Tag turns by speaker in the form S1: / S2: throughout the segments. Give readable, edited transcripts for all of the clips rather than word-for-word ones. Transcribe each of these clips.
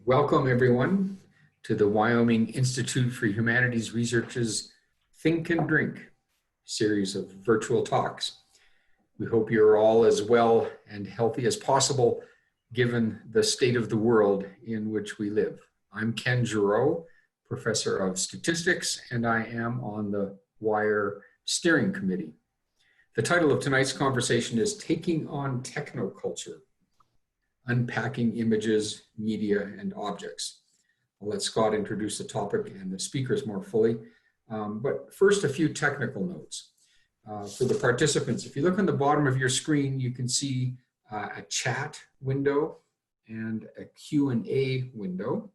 S1: Welcome everyone to the Wyoming Institute for Humanities Research's Think and Drink series of virtual talks. We hope you're all as well and healthy as possible given the state of the world in which we live. I'm Ken Giroux, Professor of Statistics, and I am on the WIRE Steering Committee. The title of tonight's conversation is Taking on Technoculture, Unpacking Images, Media, and Objects. I'll let Scott introduce the topic and the speakers more fully. But first, a few technical notes. For the participants, if you look on the bottom of your screen, you can see a chat window and a Q&A window.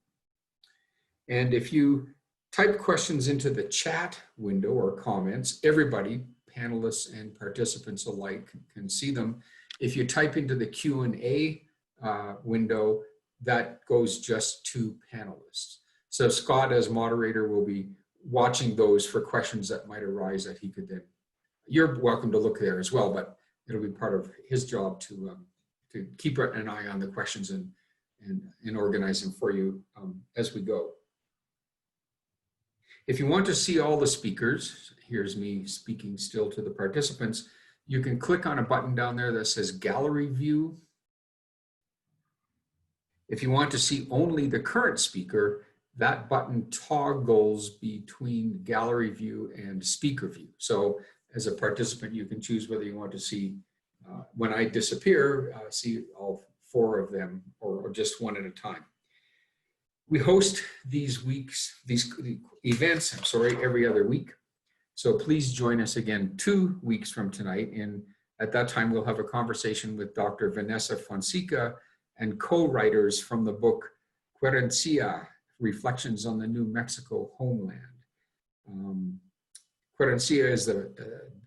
S1: And if you type questions into the chat window or comments, everybody, panelists and participants alike, can see them. If you type into the Q&A window, that goes just to panelists. So Scott, as moderator, will be watching those for questions that might arise that he could then, you're welcome to look there as well, but it'll be part of his job to keep an eye on the questions and organize them for you as we go. If you want to see all the speakers, here's me speaking still to the participants, you can click on a button down there that says Gallery View. If you want to see only the current speaker, that button toggles between Gallery View and Speaker View. So as a participant, you can choose whether you want to see, when I disappear, see all four of them or just one at a time. We host these events, every other week. So please join us again 2 weeks from tonight. And at that time, we'll have a conversation with Dr. Vanessa Fonseca and co-writers from the book Querencia, Reflections on the New Mexico Homeland. Querencia is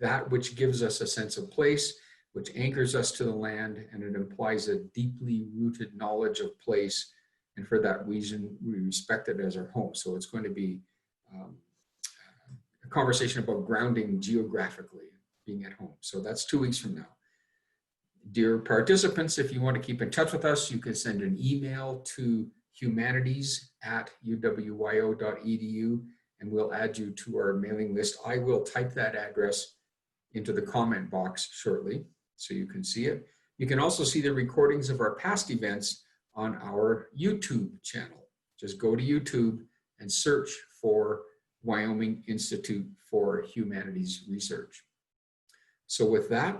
S1: that which gives us a sense of place, which anchors us to the land, and it implies a deeply rooted knowledge of place. And for that reason, we respect it as our home. So it's going to be a conversation about grounding geographically, being at home. So that's 2 weeks from now. Dear participants, if you want to keep in touch with us, you can send an email to humanities@uwyo.edu and we'll add you to our mailing list. I will type that address into the comment box shortly so you can see it. You can also see the recordings of our past events on our YouTube channel. Just go to YouTube and search for Wyoming Institute for Humanities Research. So with that,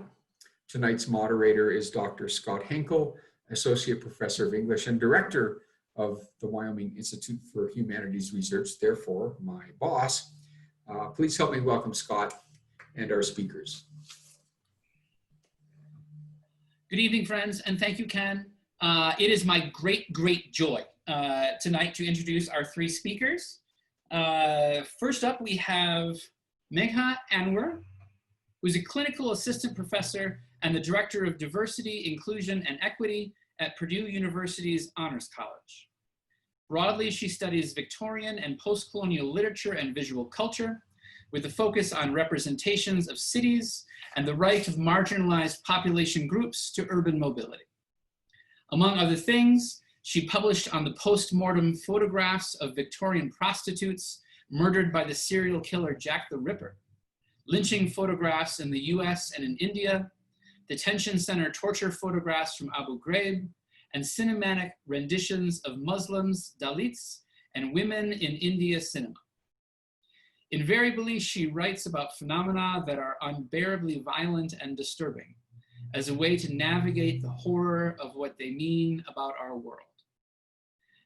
S1: tonight's moderator is Dr. Scott Henkel, Associate Professor of English and Director of the Wyoming Institute for Humanities Research, therefore my boss. Please help me welcome Scott and our speakers.
S2: Good evening, friends, and thank you, Ken. It is my great joy tonight to introduce our three speakers. First up, we have Megha Anwar, who's a clinical assistant professor and the director of diversity, inclusion, and equity at Purdue University's Honors College. Broadly, she studies Victorian and post-colonial literature and visual culture with a focus on representations of cities and the right of marginalized population groups to urban mobility. Among other things, she published on the post-mortem photographs of Victorian prostitutes murdered by the serial killer Jack the Ripper, lynching photographs in the US and in India, detention center torture photographs from Abu Ghraib, and cinematic renditions of Muslims, Dalits, and women in India cinema. Invariably, she writes about phenomena that are unbearably violent and disturbing as a way to navigate the horror of what they mean about our world.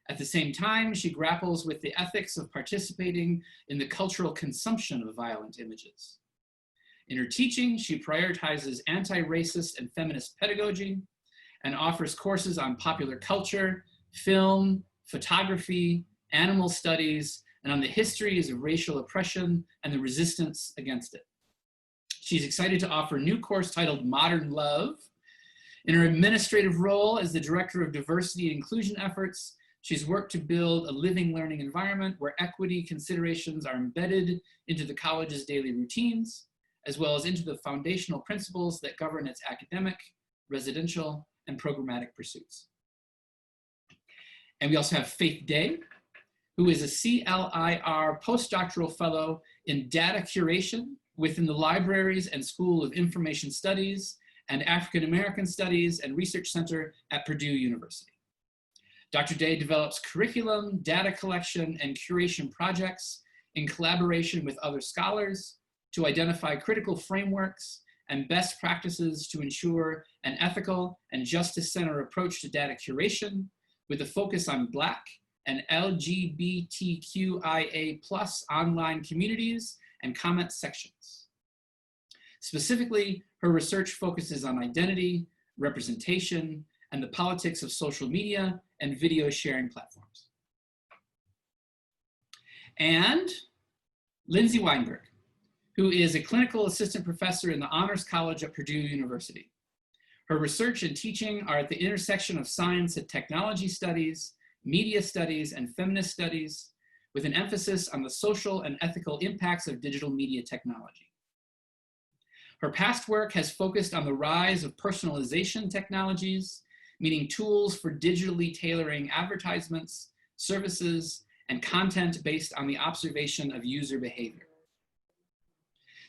S2: At the same time, she grapples with the ethics of participating in the cultural consumption of violent images. In her teaching, she prioritizes anti-racist and feminist pedagogy and offers courses on popular culture, film, photography, animal studies, and on the histories of racial oppression and the resistance against it. She's excited to offer a new course titled Modern Love. In her administrative role as the Director of Diversity and Inclusion Efforts, she's worked to build a living learning environment where equity considerations are embedded into the college's daily routines, as well as into the foundational principles that govern its academic, residential, and programmatic pursuits. And we also have Faith Day, who is a CLIR postdoctoral fellow in data curation within the Libraries and School of Information Studies and African American Studies and Research Center at Purdue University. Dr. Day develops curriculum, data collection, and curation projects in collaboration with other scholars to identify critical frameworks and best practices to ensure an ethical and justice-centered approach to data curation with a focus on Black and LGBTQIA+ online communities and comment sections. Specifically, her research focuses on identity, representation, and the politics of social media and video sharing platforms. And Lindsay Weinberg, who is a clinical assistant professor in the Honors College at Purdue University. Her research and teaching are at the intersection of science and technology studies, media studies, and feminist studies, with an emphasis on the social and ethical impacts of digital media technology. Her past work has focused on the rise of personalization technologies, meaning tools for digitally tailoring advertisements, services, and content based on the observation of user behavior.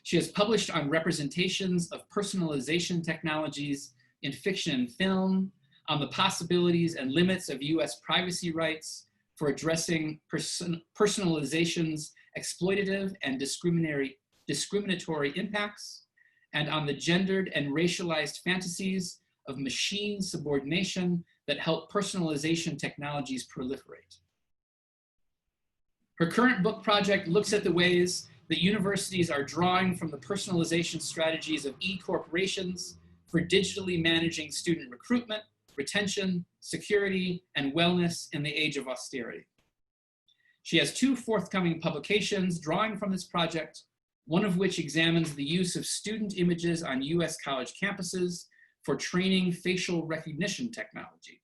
S2: She has published on representations of personalization technologies in fiction and film, on the possibilities and limits of US privacy rights for addressing personalization's exploitative and discriminatory impacts, and on the gendered and racialized fantasies of machine subordination that help personalization technologies proliferate. Her current book project looks at the ways that universities are drawing from the personalization strategies of e-corporations for digitally managing student recruitment, retention, security, and wellness in the age of austerity. She has 2 forthcoming publications drawing from this project, one of which examines the use of student images on US college campuses for training facial recognition technology,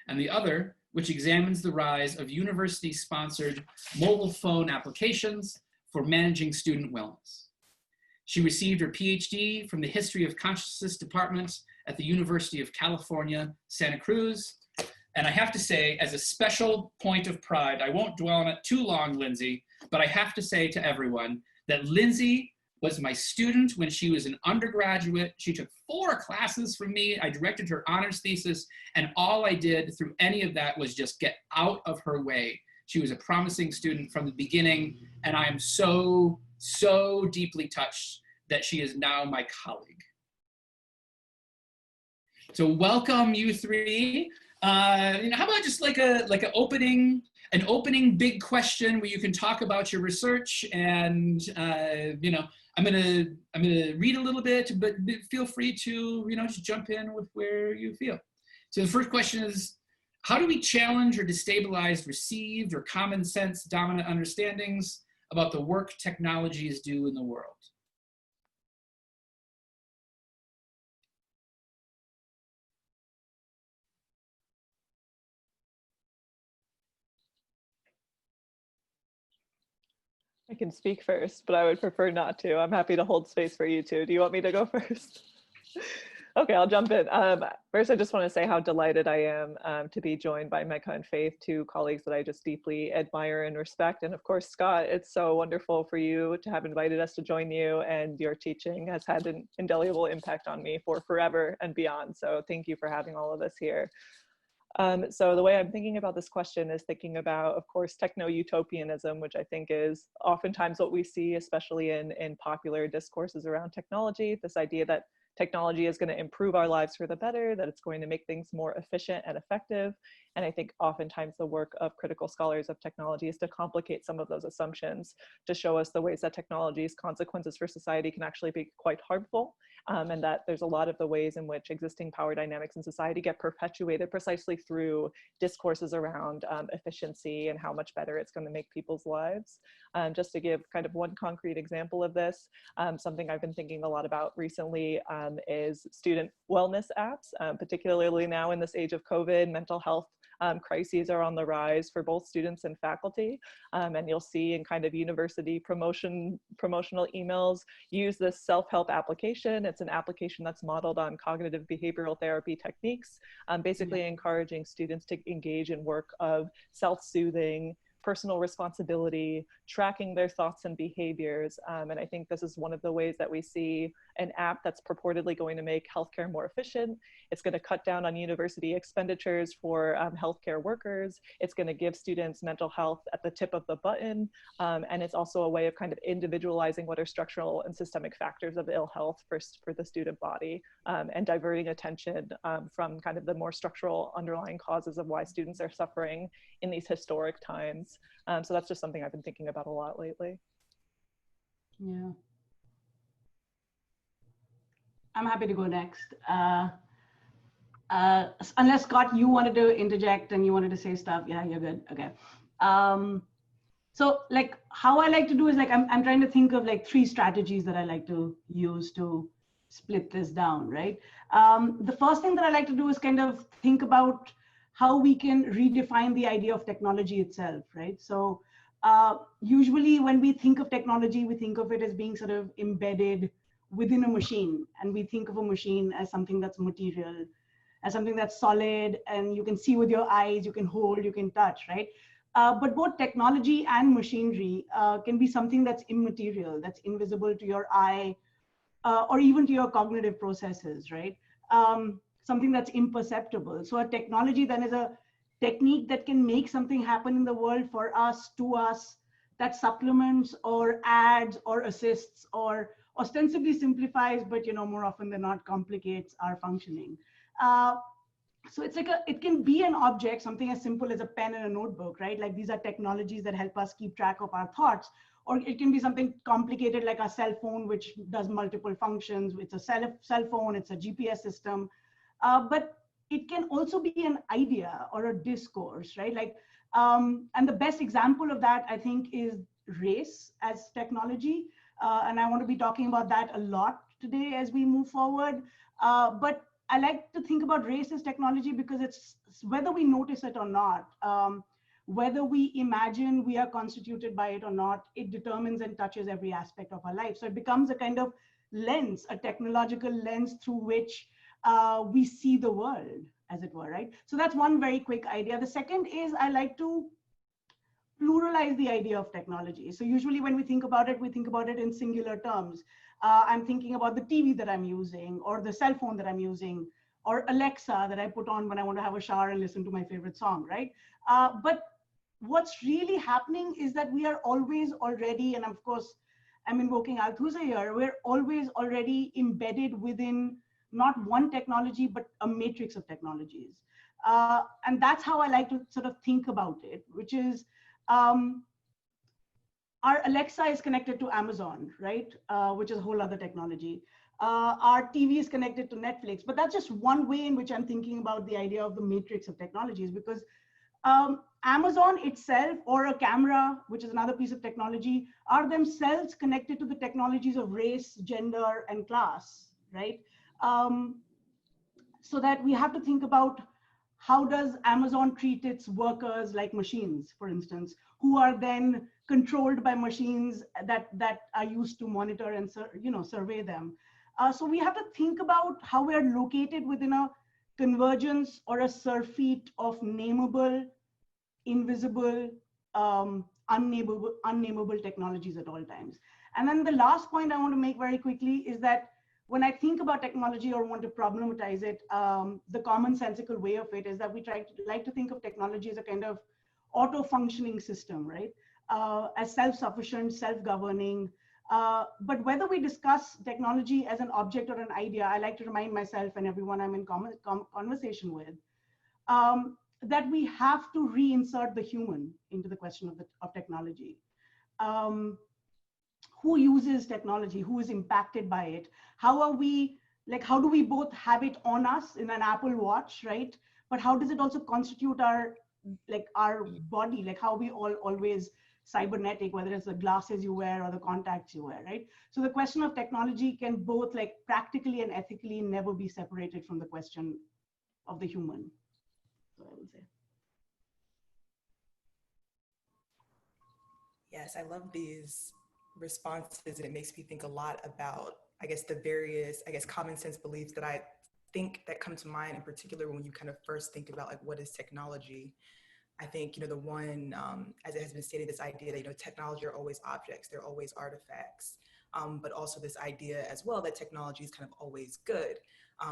S2: and the other, which examines the rise of university-sponsored mobile phone applications for managing student wellness. She received her PhD from the History of Consciousness Department at the University of California, Santa Cruz. And I have to say, as a special point of pride, I won't dwell on it too long, Lindsay, but I have to say to everyone that Lindsay was my student when she was an undergraduate. She took 4 classes from me. I directed her honors thesis, and all I did through any of that was just get out of her way. She was a promising student from the beginning, and I am so, so deeply touched that she is now my colleague. So welcome, you 3. How about just like an opening big question where you can talk about your research, and I'm gonna read a little bit, but feel free to just jump in with where you feel. So the first question is, how do we challenge or destabilize received or common sense dominant understandings about the work technologies do in the world?
S3: I can speak first, but I would prefer not to. I'm happy to hold space for you two. Do you want me to go first? Okay, I'll jump in. First, I just want to say how delighted I am to be joined by Mecca and Faith, 2 colleagues that I just deeply admire and respect. And of course, Scott, it's so wonderful for you to have invited us to join you, and your teaching has had an indelible impact on me for forever and beyond. So thank you for having all of us here. So the way I'm thinking about this question is thinking about, of course, techno-utopianism, which I think is oftentimes what we see, especially in popular discourses around technology, this idea that technology is going to improve our lives for the better, that it's going to make things more efficient and effective. And I think oftentimes the work of critical scholars of technology is to complicate some of those assumptions, to show us the ways that technology's consequences for society can actually be quite harmful, and that there's a lot of the ways in which existing power dynamics in society get perpetuated precisely through discourses around efficiency and how much better it's going to make people's lives. Just to give kind of one concrete example of this, something I've been thinking a lot about recently is student wellness apps, particularly now in this age of COVID. Mental health crises are on the rise for both students and faculty. And you'll see in kind of university promotional emails, use this self-help application. It's an application that's modeled on cognitive behavioral therapy techniques, basically encouraging students to engage in work of self-soothing, personal responsibility, tracking their thoughts and behaviors. And I think this is one of the ways that we see an app that's purportedly going to make healthcare more efficient. It's going to cut down on university expenditures for healthcare workers. It's going to give students mental health at the tip of the button. And it's also a way of kind of individualizing what are structural and systemic factors of ill health for the student body, and diverting attention from kind of the more structural underlying causes of why students are suffering in these historic times. So that's just something I've been thinking about a lot lately.
S4: Yeah. I'm happy to go next. Unless Scott, you wanted to interject and you wanted to say stuff. Yeah, you're good. Okay. So like how I like to do is like, I'm trying to think of like 3 strategies that I like to use to split this down, right? The first thing that I like to do is kind of think about how we can redefine the idea of technology itself, right? So usually when we think of technology, we think of it as being sort of embedded within a machine. And we think of a machine as something that's material, as something that's solid, and you can see with your eyes, you can hold, you can touch, right? But both technology and machinery can be something that's immaterial, that's invisible to your eye, or even to your cognitive processes, right? Something that's imperceptible. So a technology then is a technique that can make something happen in the world for us, to us, that supplements or adds or assists or ostensibly simplifies, but more often than not complicates our functioning. So it's like it can be an object, something as simple as a pen and a notebook, right? Like these are technologies that help us keep track of our thoughts. Or it can be something complicated like a cell phone, which does multiple functions. It's a cell phone, it's a GPS system. But it can also be an idea or a discourse, right? Like, and the best example of that, I think, is race as technology. And I want to be talking about that a lot today as we move forward. But I like to think about race as technology because it's whether we notice it or not, whether we imagine we are constituted by it or not, it determines and touches every aspect of our life. So it becomes a kind of lens, a technological lens through which we see the world, as it were, right? So that's one very quick idea. The second is I like to pluralize the idea of technology. So usually when we think about it in singular terms. I'm thinking about the TV that I'm using, or the cell phone that I'm using, or Alexa that I put on when I want to have a shower and listen to my favorite song, right? But what's really happening is that we are always already, and of course, I'm invoking Althusser here, we're always already embedded within not one technology, but a matrix of technologies. And that's how I like to sort of think about it, which is, our Alexa is connected to Amazon, right? Which is a whole other technology. Our TV is connected to Netflix, but that's just one way in which I'm thinking about the idea of the matrix of technologies, because Amazon itself, or a camera, which is another piece of technology, are themselves connected to the technologies of race, gender, and class, right? So that we have to think about how does Amazon treat its workers like machines, for instance, who are then controlled by machines that are used to monitor and survey them. So we have to think about how we are located within a convergence or a surfeit of nameable, invisible, unnameable technologies at all times. And then the last point I want to make very quickly is that when I think about technology or want to problematize it, the commonsensical way of it is that we like to think of technology as a kind of auto-functioning system, right? As self-sufficient, self-governing. But whether we discuss technology as an object or an idea, I like to remind myself and everyone I'm in conversation with, that we have to reinsert the human into the question of technology. Who uses technology? Who is impacted by it? How do we both have it on us in an Apple Watch, right? But how does it also constitute our body? Like how we all always cybernetic, whether it's the glasses you wear or the contacts you wear, right? So the question of technology can both like practically and ethically never be separated from the question of the human. So I would say.
S5: Yes, I love these responses, and it makes me think a lot about, I guess, the various, common sense beliefs that I think that come to mind, in particular when you kind of first think about like what is technology. I think, the one, as it has been stated, this idea that, technology are always objects, they're always artifacts, but also this idea as well that technology is kind of always good.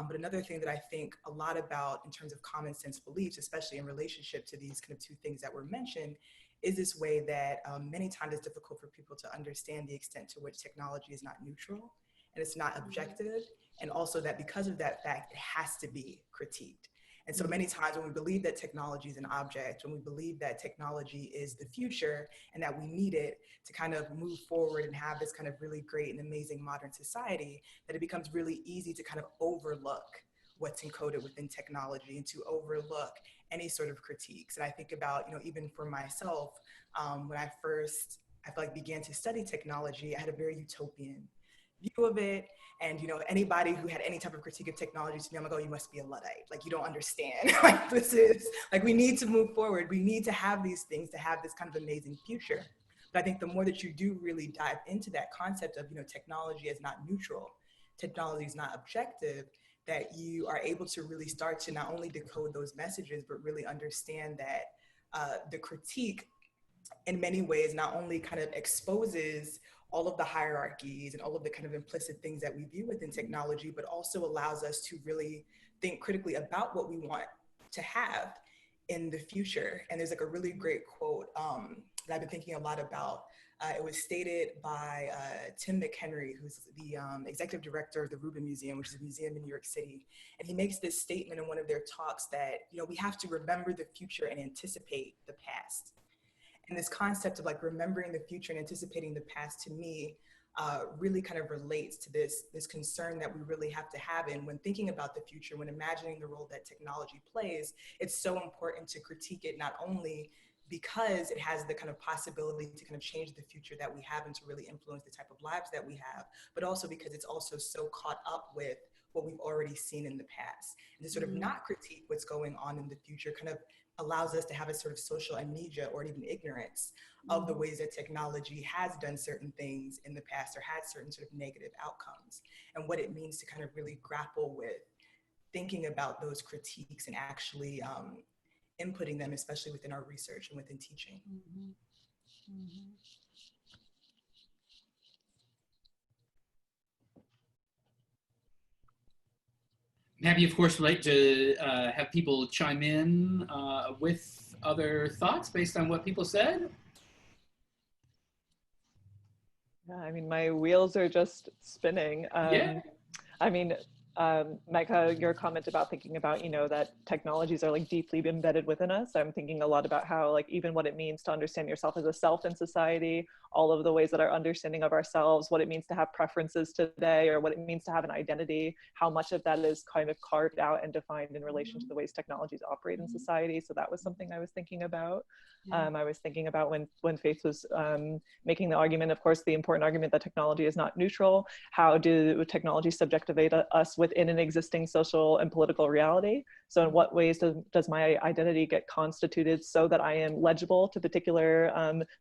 S5: But another thing that I think a lot about in terms of common sense beliefs, especially in relationship to these kind of two things that were mentioned, is this way that many times it's difficult for people to understand the extent to which technology is not neutral and it's not objective. And also that because of that fact, it has to be critiqued. And so many times when we believe that technology is an object, when we believe that technology is the future and that we need it to kind of move forward and have this kind of really great and amazing modern society, that it becomes really easy to kind of overlook what's encoded within technology and to overlook any sort of critiques. And I think about, even for myself, when I first, I feel like began to study technology, I had a very utopian view of it. And, anybody who had any type of critique of technology to me, I'm like, oh, you must be a Luddite. Like, you don't understand. Like, this is, like, we need to move forward. We need to have these things to have this kind of amazing future. But I think the more that you do really dive into that concept of, technology is not neutral, technology is not objective, that you are able to really start to not only decode those messages, but really understand that the critique in many ways not only kind of exposes all of the hierarchies and all of the kind of implicit things that we view within technology, but also allows us to really think critically about what we want to have in the future. And there's like a really great quote that I've been thinking a lot about. It was stated by Tim McHenry, who's the executive director of the Rubin Museum, which is a museum in New York City. And he makes this statement in one of their talks that, we have to remember the future and anticipate the past. And this concept of like remembering the future and anticipating the past, to me, really kind of relates to this concern that we really have to have. And when thinking about the future, when imagining the role that technology plays, it's so important to critique it, not only because it has the kind of possibility to kind of change the future that we have and to really influence the type of lives that we have, but also because it's also so caught up with what we've already seen in the past. And to sort of not critique what's going on in the future kind of allows us to have a sort of social amnesia or even ignorance of the ways that technology has done certain things in the past or had certain sort of negative outcomes, and what it means to kind of really grapple with thinking about those critiques and actually inputting them, especially within our research and within teaching.
S2: Happy, of course, like to have people chime in with other thoughts based on what people said.
S3: Yeah, I mean, my wheels are just spinning.
S2: Yeah.
S3: I mean, Micah, your comment about thinking about, that technologies are like deeply embedded within us. I'm thinking a lot about how like even what it means to understand yourself as a self in society, all of the ways that our understanding of ourselves, what it means to have preferences today, or what it means to have an identity, how much of that is kind of carved out and defined in relation to the ways technologies operate in society. So that was something I was thinking about. I was thinking about when Faith was making the argument, of course, the important argument that technology is not neutral. How do technologies subjectivate us within an existing social and political reality? So in what ways does my identity get constituted so that I am legible to particular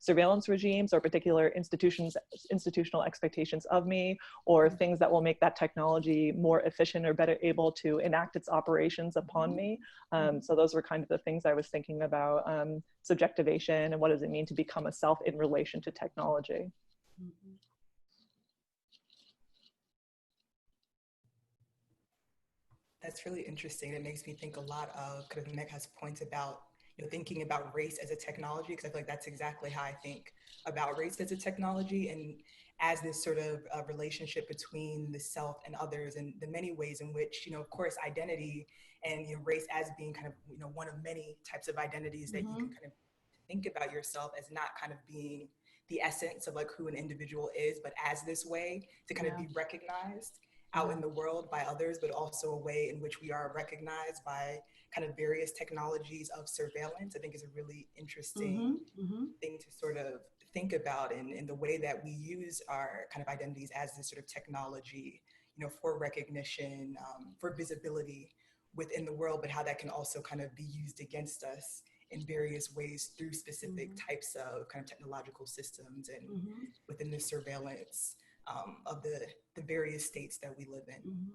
S3: surveillance regimes or particular institutional expectations of me, or things that will make that technology more efficient or better able to enact its operations upon me? So those were kind of the things I was thinking about, subjectivation and what does it mean to become a self in relation to technology.
S5: That's really interesting. It makes me think a lot of kind of Mecca's points about thinking about race as a technology, because I feel like that's exactly how I think about race as a technology, and as this sort of relationship between the self and others, and the many ways in which, of course, identity and race as being kind of one of many types of identities that you can kind of think about yourself as not kind of being the essence of like who an individual is, but as this way to kind of be recognized out in the world by others, but also a way in which we are recognized by kind of various technologies of surveillance. I think is a really interesting thing to sort of think about in the way that we use our kind of identities as this sort of technology, for recognition, for visibility within the world, but how that can also kind of be used against us in various ways through specific types of kind of technological systems and within the surveillance of the various states that we live in.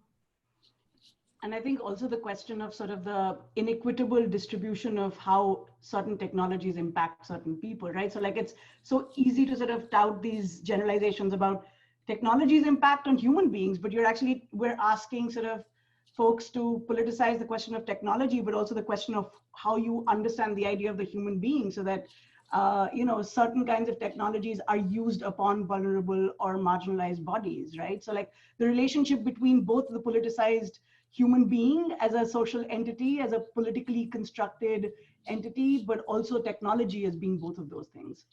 S4: And I think also the question of sort of the inequitable distribution of how certain technologies impact certain people, right? So like it's so easy to sort of tout these generalizations about technology's impact on human beings, but we're asking sort of folks to politicize the question of technology, but also the question of how you understand the idea of the human being, so that certain kinds of technologies are used upon vulnerable or marginalized bodies, right? So like the relationship between both the politicized human being as a social entity, as a politically constructed entity, but also technology as being both of those things.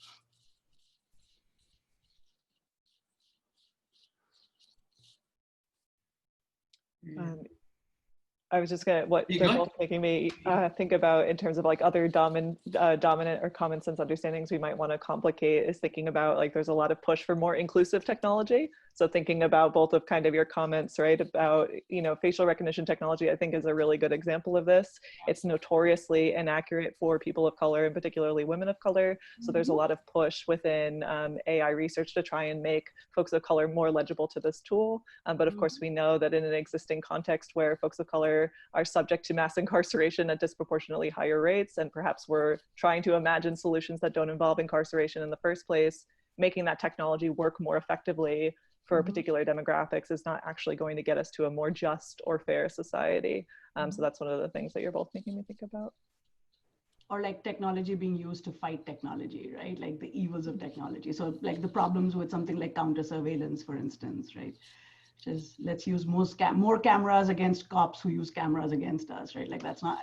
S3: I was just gonna, what they're both making me think about in terms of like other dominant or common sense understandings we might want to complicate is thinking about like there's a lot of push for more inclusive technology. So thinking about both of kind of your comments, right, about, facial recognition technology, I think is a really good example of this. It's notoriously inaccurate for people of color and particularly women of color. So there's a lot of push within AI research to try and make folks of color more legible to this tool. But of course, we know that in an existing context where folks of color are subject to mass incarceration at disproportionately higher rates, and perhaps we're trying to imagine solutions that don't involve incarceration in the first place, making that technology work more effectively for particular demographics is not actually going to get us to a more just or fair society. So that's one of the things that you're both making me think about.
S4: Or like technology being used to fight technology, right? Like the evils of technology. So like the problems with something like counter surveillance, for instance, right? Which is, let's use more cameras against cops who use cameras against us, right? Like that's not.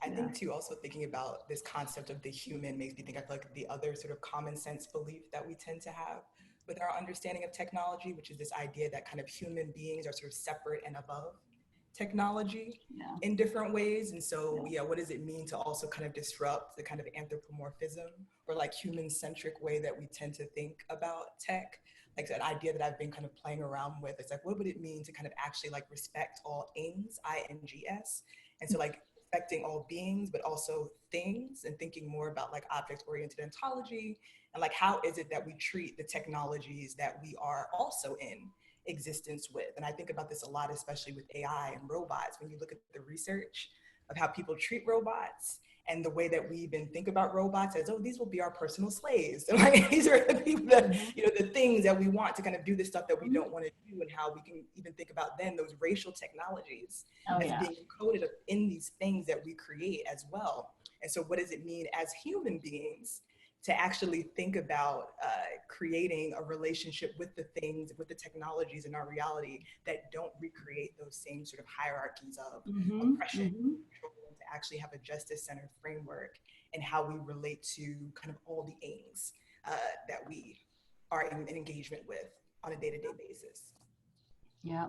S5: I think too, also thinking about this concept of the human makes me think of like the other sort of common sense belief that we tend to have with our understanding of technology, which is this idea that kind of human beings are sort of separate and above technology in different ways. And so, what does it mean to also kind of disrupt the kind of anthropomorphism or like human-centric way that we tend to think about tech? Like that idea that I've been kind of playing around with, it's like, what would it mean to kind of actually like respect all ings, I-N-G-S? And so like respecting all beings, but also things, and thinking more about like object-oriented ontology, and like how is it that we treat the technologies that we are also in existence with. And I think about this a lot, especially with AI and robots, when you look at the research of how people treat robots and the way that we even think about robots as, oh, these will be our personal slaves. So like, these are the people that, the things that we want to kind of do the stuff that we don't want to do, and how we can even think about then those racial technologies as being encoded in these things that we create as well. And so what does it mean as human beings to actually think about creating a relationship with the things, with the technologies in our reality that don't recreate those same sort of hierarchies of oppression, control, and to actually have a justice-centered framework and how we relate to kind of all the aims that we are in engagement with on a day-to-day basis.
S4: Yeah.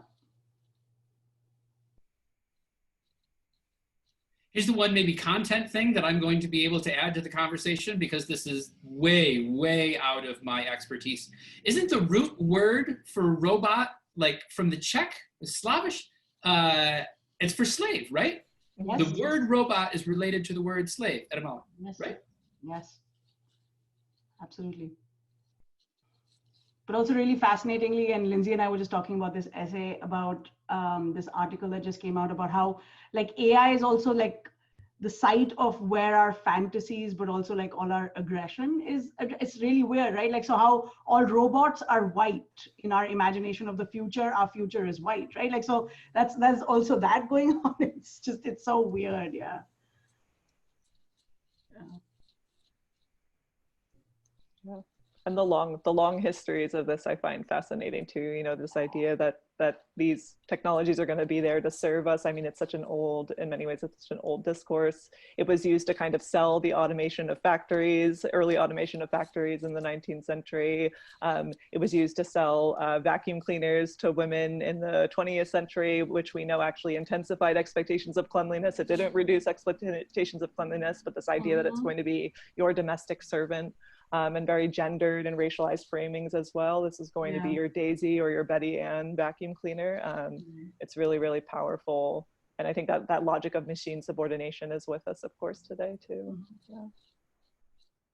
S2: Here's the one maybe content thing that I'm going to be able to add to the conversation, because this is way, way out of my expertise. Isn't the root word for robot, like from the Czech, Slavish, it's for slave, right? Yes. The word robot is related to the word slave etymology, right?
S4: Yes, absolutely. But also really fascinatingly, and Lindsay and I were just talking about this essay about this article that just came out about how like AI is also like the site of where our fantasies, but also like all our aggression is. It's really weird, right? Like, so how all robots are white in our imagination of the future, our future is white, right? Like, so that's also that going on. It's so weird. Yeah.
S3: And the long histories of this I find fascinating too. This idea that these technologies are going to be there to serve us. I mean, it's such an old, in many ways, it's such an old discourse. It was used to kind of sell the automation of factories, early automation of factories in the 19th century. It was used to sell vacuum cleaners to women in the 20th century, which we know actually intensified expectations of cleanliness. It didn't reduce expectations of cleanliness, but this idea that it's going to be your domestic servant. And very gendered and racialized framings as well. This is going to be your Daisy or your Betty Ann vacuum cleaner. It's really, really powerful. And I think that that logic of machine subordination is with us, of course, today too. Yeah.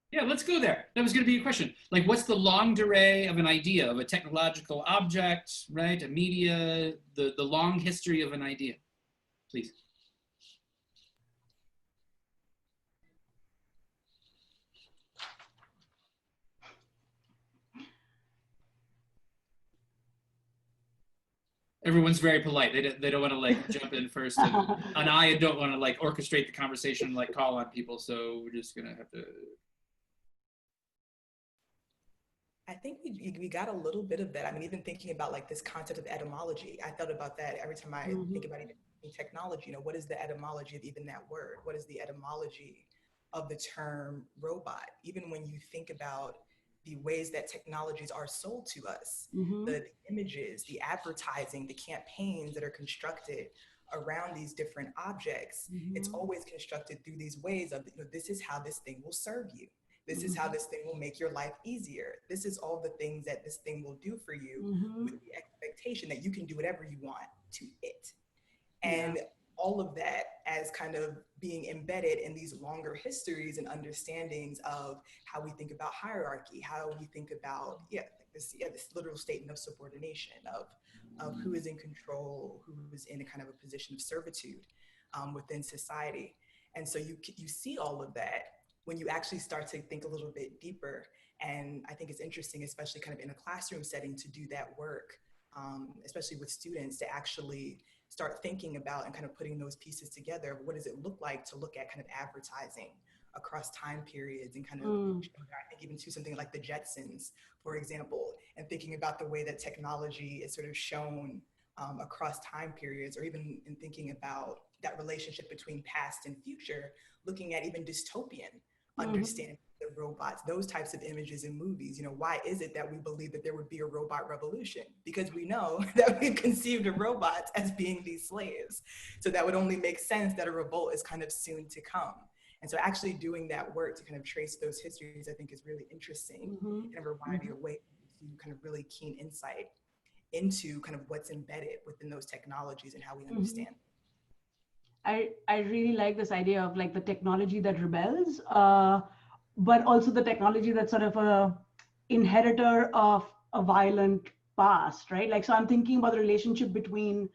S2: Yeah, let's go there. That was going to be a question. Like, what's the longue durée of an idea, of a technological object, right? A media, the long history of an idea, please. Everyone's very polite. They don't want to like jump in first, and I don't want to like orchestrate the conversation, like call on people. So we're just gonna have to.
S5: I think we got a little bit of that. I mean, even thinking about like this concept of etymology, I thought about that every time I think about even technology. You know, what is the etymology of even that word? What is the etymology of the term robot? Even when you think about the ways that technologies are sold to us, the images, the advertising, the campaigns that are constructed around these different objects, it's always constructed through these ways of, you know, this is how this thing will serve you. This is how this thing will make your life easier. This is all the things that this thing will do for you with the expectation that you can do whatever you want to it. And all of that as kind of being embedded in these longer histories and understandings of how we think about hierarchy, how we think about this literal statement of subordination, of who is in control, who is in a kind of a position of servitude within society. And so you see all of that when you actually start to think a little bit deeper. And I think it's interesting, especially kind of in a classroom setting, to do that work, especially with students, to actually start thinking about and kind of putting those pieces together. What does it look like to look at kind of advertising across time periods, and kind of, I think even to something like the Jetsons, for example, and thinking about the way that technology is sort of shown across time periods, or even in thinking about that relationship between past and future, looking at even dystopian understanding the robots, those types of images in movies. You know, why is it that we believe that there would be a robot revolution? Because we know that we've conceived of robots as being these slaves. So that would only make sense that a revolt is kind of soon to come. And so actually doing that work to kind of trace those histories, I think is really interesting in a variety of ways, to kind of really keen insight into kind of what's embedded within those technologies and how we understand.
S4: I really like this idea of like the technology that rebels, but also the technology that's sort of a inheritor of a violent past, right? Like, so I'm thinking about the relationship between,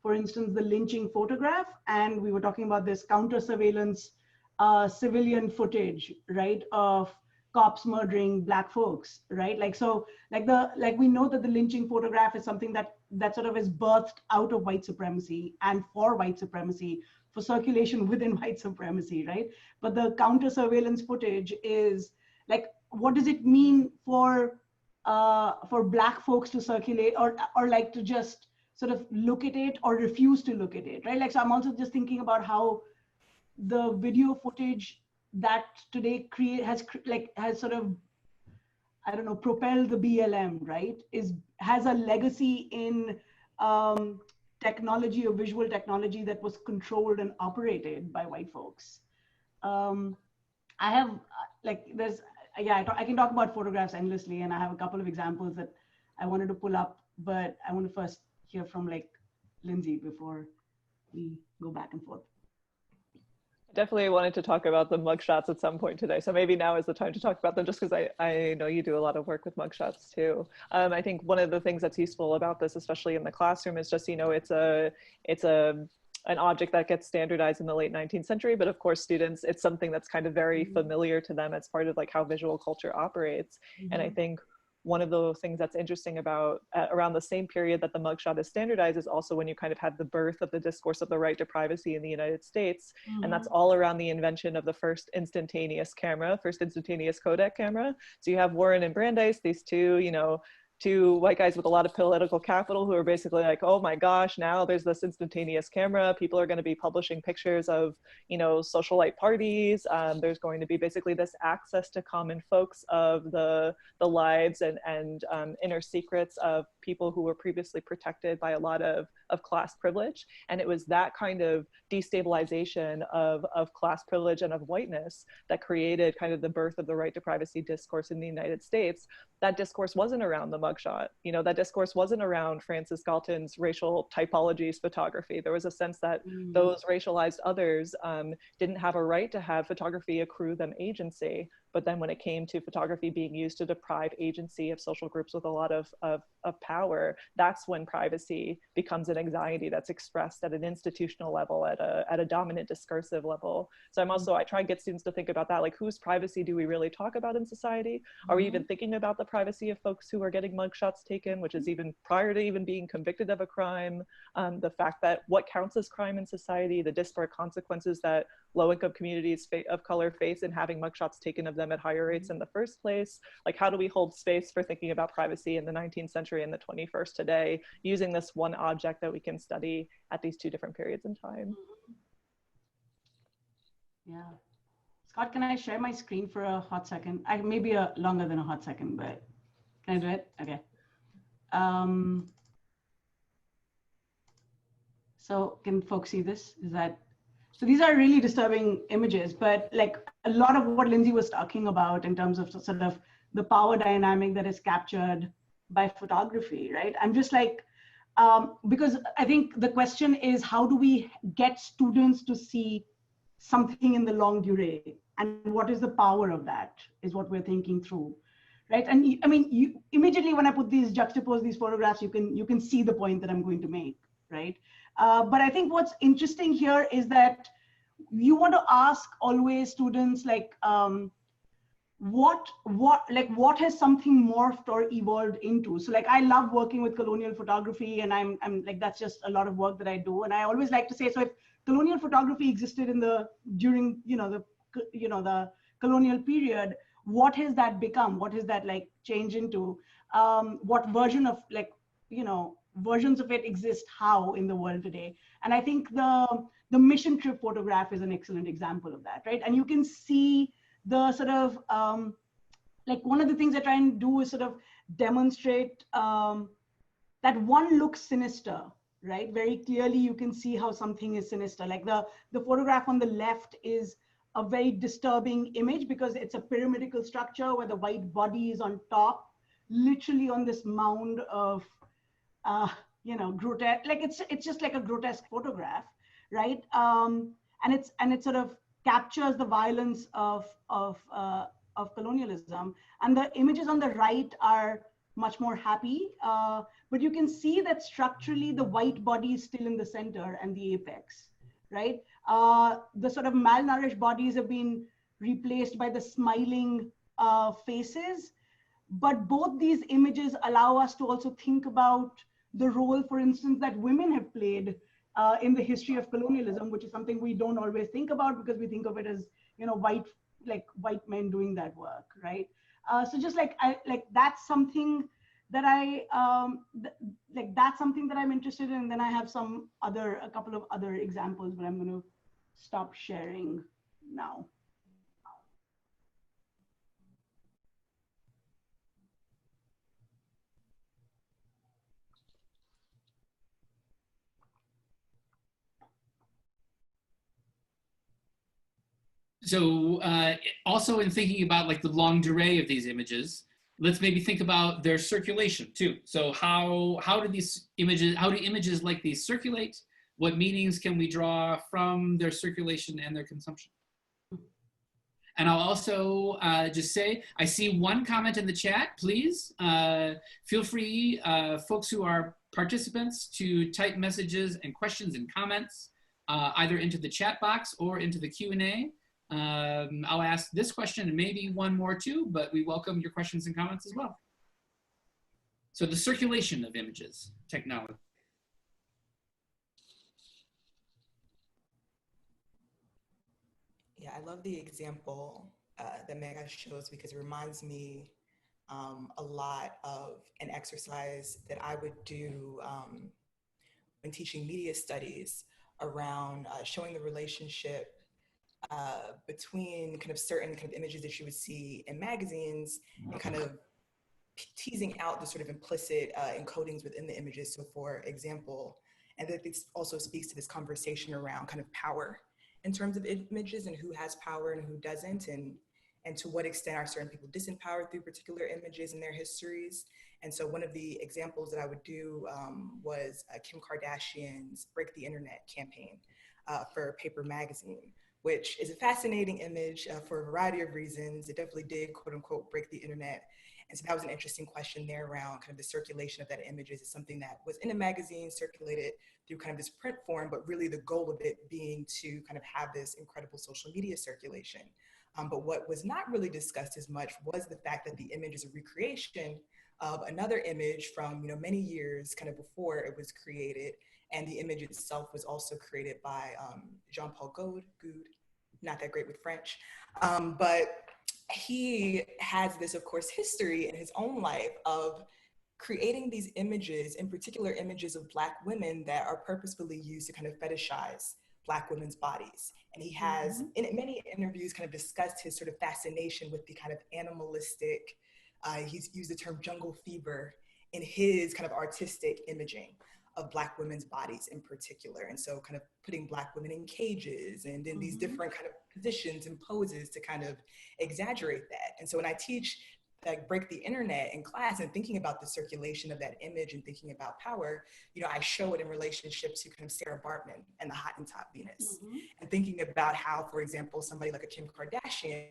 S4: for instance, the lynching photograph, and we were talking about this counter surveillance civilian footage, right, of cops murdering Black folks, right? Like, so like we know that the lynching photograph is something that sort of is birthed out of white supremacy and for white supremacy, for circulation within white supremacy, right? But the counter surveillance footage is like, what does it mean for Black folks to circulate, or like to just sort of look at it or refuse to look at it, right? Like, so I'm also just thinking about how the video footage that today has sort of, I don't know, propelled the BLM, right, has a legacy in technology or visual technology that was controlled and operated by white folks. I have I can talk about photographs endlessly, and I have a couple of examples that I wanted to pull up, but I want to first hear from like Lindsay before we go back and forth.
S3: Definitely wanted to talk about the mugshots at some point today. So maybe now is the time to talk about them, just because I know you do a lot of work with mugshots too. I think one of the things that's useful about this, especially in the classroom, is just, you know, it's an object that gets standardized in the late 19th century, but of course students, it's something that's kind of very familiar to them as part of like how visual culture operates. And I think one of the things that's interesting about around the same period that the mugshot is standardized is also when you kind of had the birth of the discourse of the right to privacy in the United States. And that's all around the invention of the first instantaneous Kodak camera. So you have Warren and Brandeis, these two white guys with a lot of political capital who are basically like, oh my gosh, now there's this instantaneous camera. People are going to be publishing pictures of, you know, socialite parties. There's going to be basically this access to common folks of the lives and inner secrets of people who were previously protected by a lot of class privilege. And it was that kind of destabilization of class privilege and of whiteness that created kind of the birth of the right to privacy discourse in the United States. That discourse wasn't around the mugshot. You know, that discourse wasn't around Francis Galton's racial typologies photography. There was a sense that those racialized others didn't have a right to have photography accrue them agency. But then when it came to photography being used to deprive agency of social groups with a lot of power, that's when privacy becomes an anxiety that's expressed at an institutional level, at a dominant discursive level. So I try and get students to think about that, like, whose privacy do we really talk about in society? Are we even thinking about the privacy of folks who are getting mugshots taken, which is even prior to even being convicted of a crime? The fact that what counts as crime in society, the disparate consequences that low-income communities of color face in having mugshots taken of them at higher rates in the first place. Like, how do we hold space for thinking about privacy in the 19th century and the 21st today, using this one object that we can study at these two different periods in time?
S4: Yeah. Scott, can I share my screen for a hot second? Maybe longer than a hot second, but can I do it? Okay. So can folks see this? So these are really disturbing images, but like a lot of what Lindsay was talking about in terms of sort of the power dynamic that is captured by photography, right? I'm just like, because I think the question is, how do we get students to see something in the longue durée, and what is the power of that is what we're thinking through, right? And I mean, you immediately, when I juxtapose these photographs, you can see the point that I'm going to make, right? But I think what's interesting here is that you want to ask always students, like, what has something morphed or evolved into? So like, I love working with colonial photography, and I'm like, that's just a lot of work that I do. And I always like to say, so if colonial photography existed during the colonial period, what has that become? What has that like changed into? What version of versions of it exist how in the world today? And I think the mission trip photograph is an excellent example of that, right? And you can see the sort of like, one of the things I try and do is sort of demonstrate that one looks sinister, right? Very clearly you can see how something is sinister. Like the photograph on the left is a very disturbing image because it's a pyramidical structure where the white body is on top, literally on this mound of grotesque, like it's just like a grotesque photograph, right? And it sort of captures the violence of colonialism. And the images on the right are much more happy, but you can see that structurally the white body is still in the center and the apex, right? The sort of malnourished bodies have been replaced by the smiling faces. But both these images allow us to also think about the role, for instance, that women have played in the history of colonialism, which is something we don't always think about because we think of it as, white men doing that work, right? So just that's something that that's something that I'm interested in. And then I have a couple of other examples, but I'm going to stop sharing now.
S2: So also in thinking about like the longue durée of these images, let's maybe think about their circulation too. So how do images like these circulate? What meanings can we draw from their circulation and their consumption? And I'll also just say, I see one comment in the chat, please. Feel free, folks who are participants, to type messages and questions and comments either into the chat box or into the Q&A. I'll ask this question and maybe one more too, but we welcome your questions and comments as well. So the circulation of images, technology.
S5: Yeah, I love the example that Mega shows because it reminds me a lot of an exercise that I would do when teaching media studies around showing the relationship between kind of certain kind of images that you would see in magazines and kind of teasing out the sort of implicit encodings within the images. So for example, and that this also speaks to this conversation around kind of power in terms of images and who has power and who doesn't. And and to what extent are certain people disempowered through particular images in their histories. And so one of the examples that I would do was Kim Kardashian's Break the Internet campaign for Paper Magazine, which is a fascinating image for a variety of reasons. It definitely did, quote unquote, break the internet. And so that was an interesting question there around kind of the circulation of that image. Is it something that was in a magazine, circulated through kind of this print form, but really the goal of it being to kind of have this incredible social media circulation. But what was not really discussed as much was the fact that the image is a recreation of another image from many years kind of before it was created. And the image itself was also created by Jean-Paul Goude, not that great with French, but he has this, of course, history in his own life of creating these images, in particular images of Black women that are purposefully used to kind of fetishize Black women's bodies. And he has, in many interviews, kind of discussed his sort of fascination with the kind of animalistic, he's used the term jungle fever in his kind of artistic imaging of Black women's bodies in particular. And so kind of putting Black women in cages and in these different kind of positions and poses to kind of exaggerate that. And so when I teach like Break the Internet in class and thinking about the circulation of that image and thinking about power, I show it in relationship to kind of Sarah Baartman and the Hottentot Venus, and thinking about how, for example, somebody like a Kim Kardashian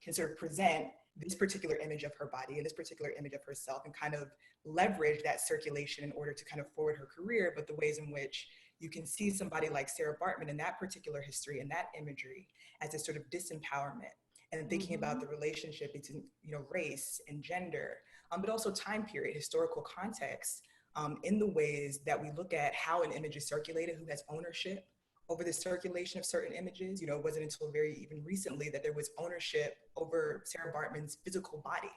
S5: can sort of present this particular image of her body and this particular image of herself and kind of leverage that circulation in order to kind of forward her career, but the ways in which you can see somebody like Sarah Baartman in that particular history and that imagery as a sort of disempowerment, and thinking about the relationship between race and gender, but also time period, historical context, in the ways that we look at how an image is circulated, who has ownership over the circulation of certain images. It wasn't until very even recently that there was ownership over Sarah Baartman's physical body,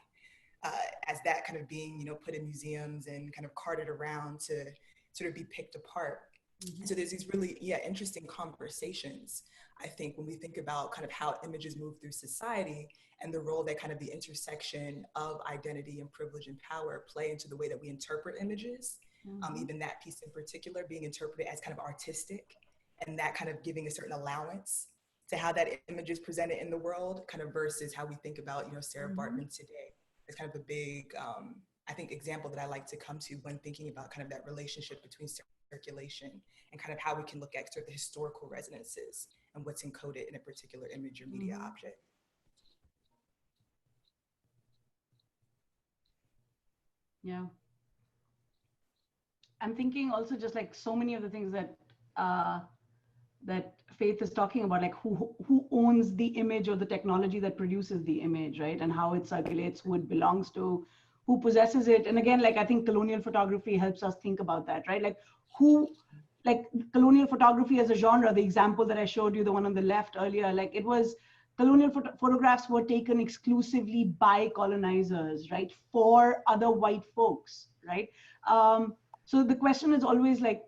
S5: as that kind of being, put in museums and kind of carted around to sort of be picked apart. So there's these really, interesting conversations, I think, when we think about kind of how images move through society and the role that kind of the intersection of identity and privilege and power play into the way that we interpret images, even that piece in particular being interpreted as kind of artistic, and that kind of giving a certain allowance to how that image is presented in the world, kind of versus how we think about, Sarah Baartman today. It's kind of a big, I think, example that I like to come to when thinking about kind of that relationship between circulation and kind of how we can look at sort of the historical resonances and what's encoded in a particular image or media object.
S4: Yeah. I'm thinking also just like so many of the things that that Faith is talking about, like who owns the image or the technology that produces the image, right? And how it circulates, who it belongs to, who possesses it. And again, like I think colonial photography helps us think about that, right? Like like colonial photography as a genre, the example that I showed you, the one on the left earlier, like it was colonial photographs were taken exclusively by colonizers, right? For other white folks, right? So the question is always like,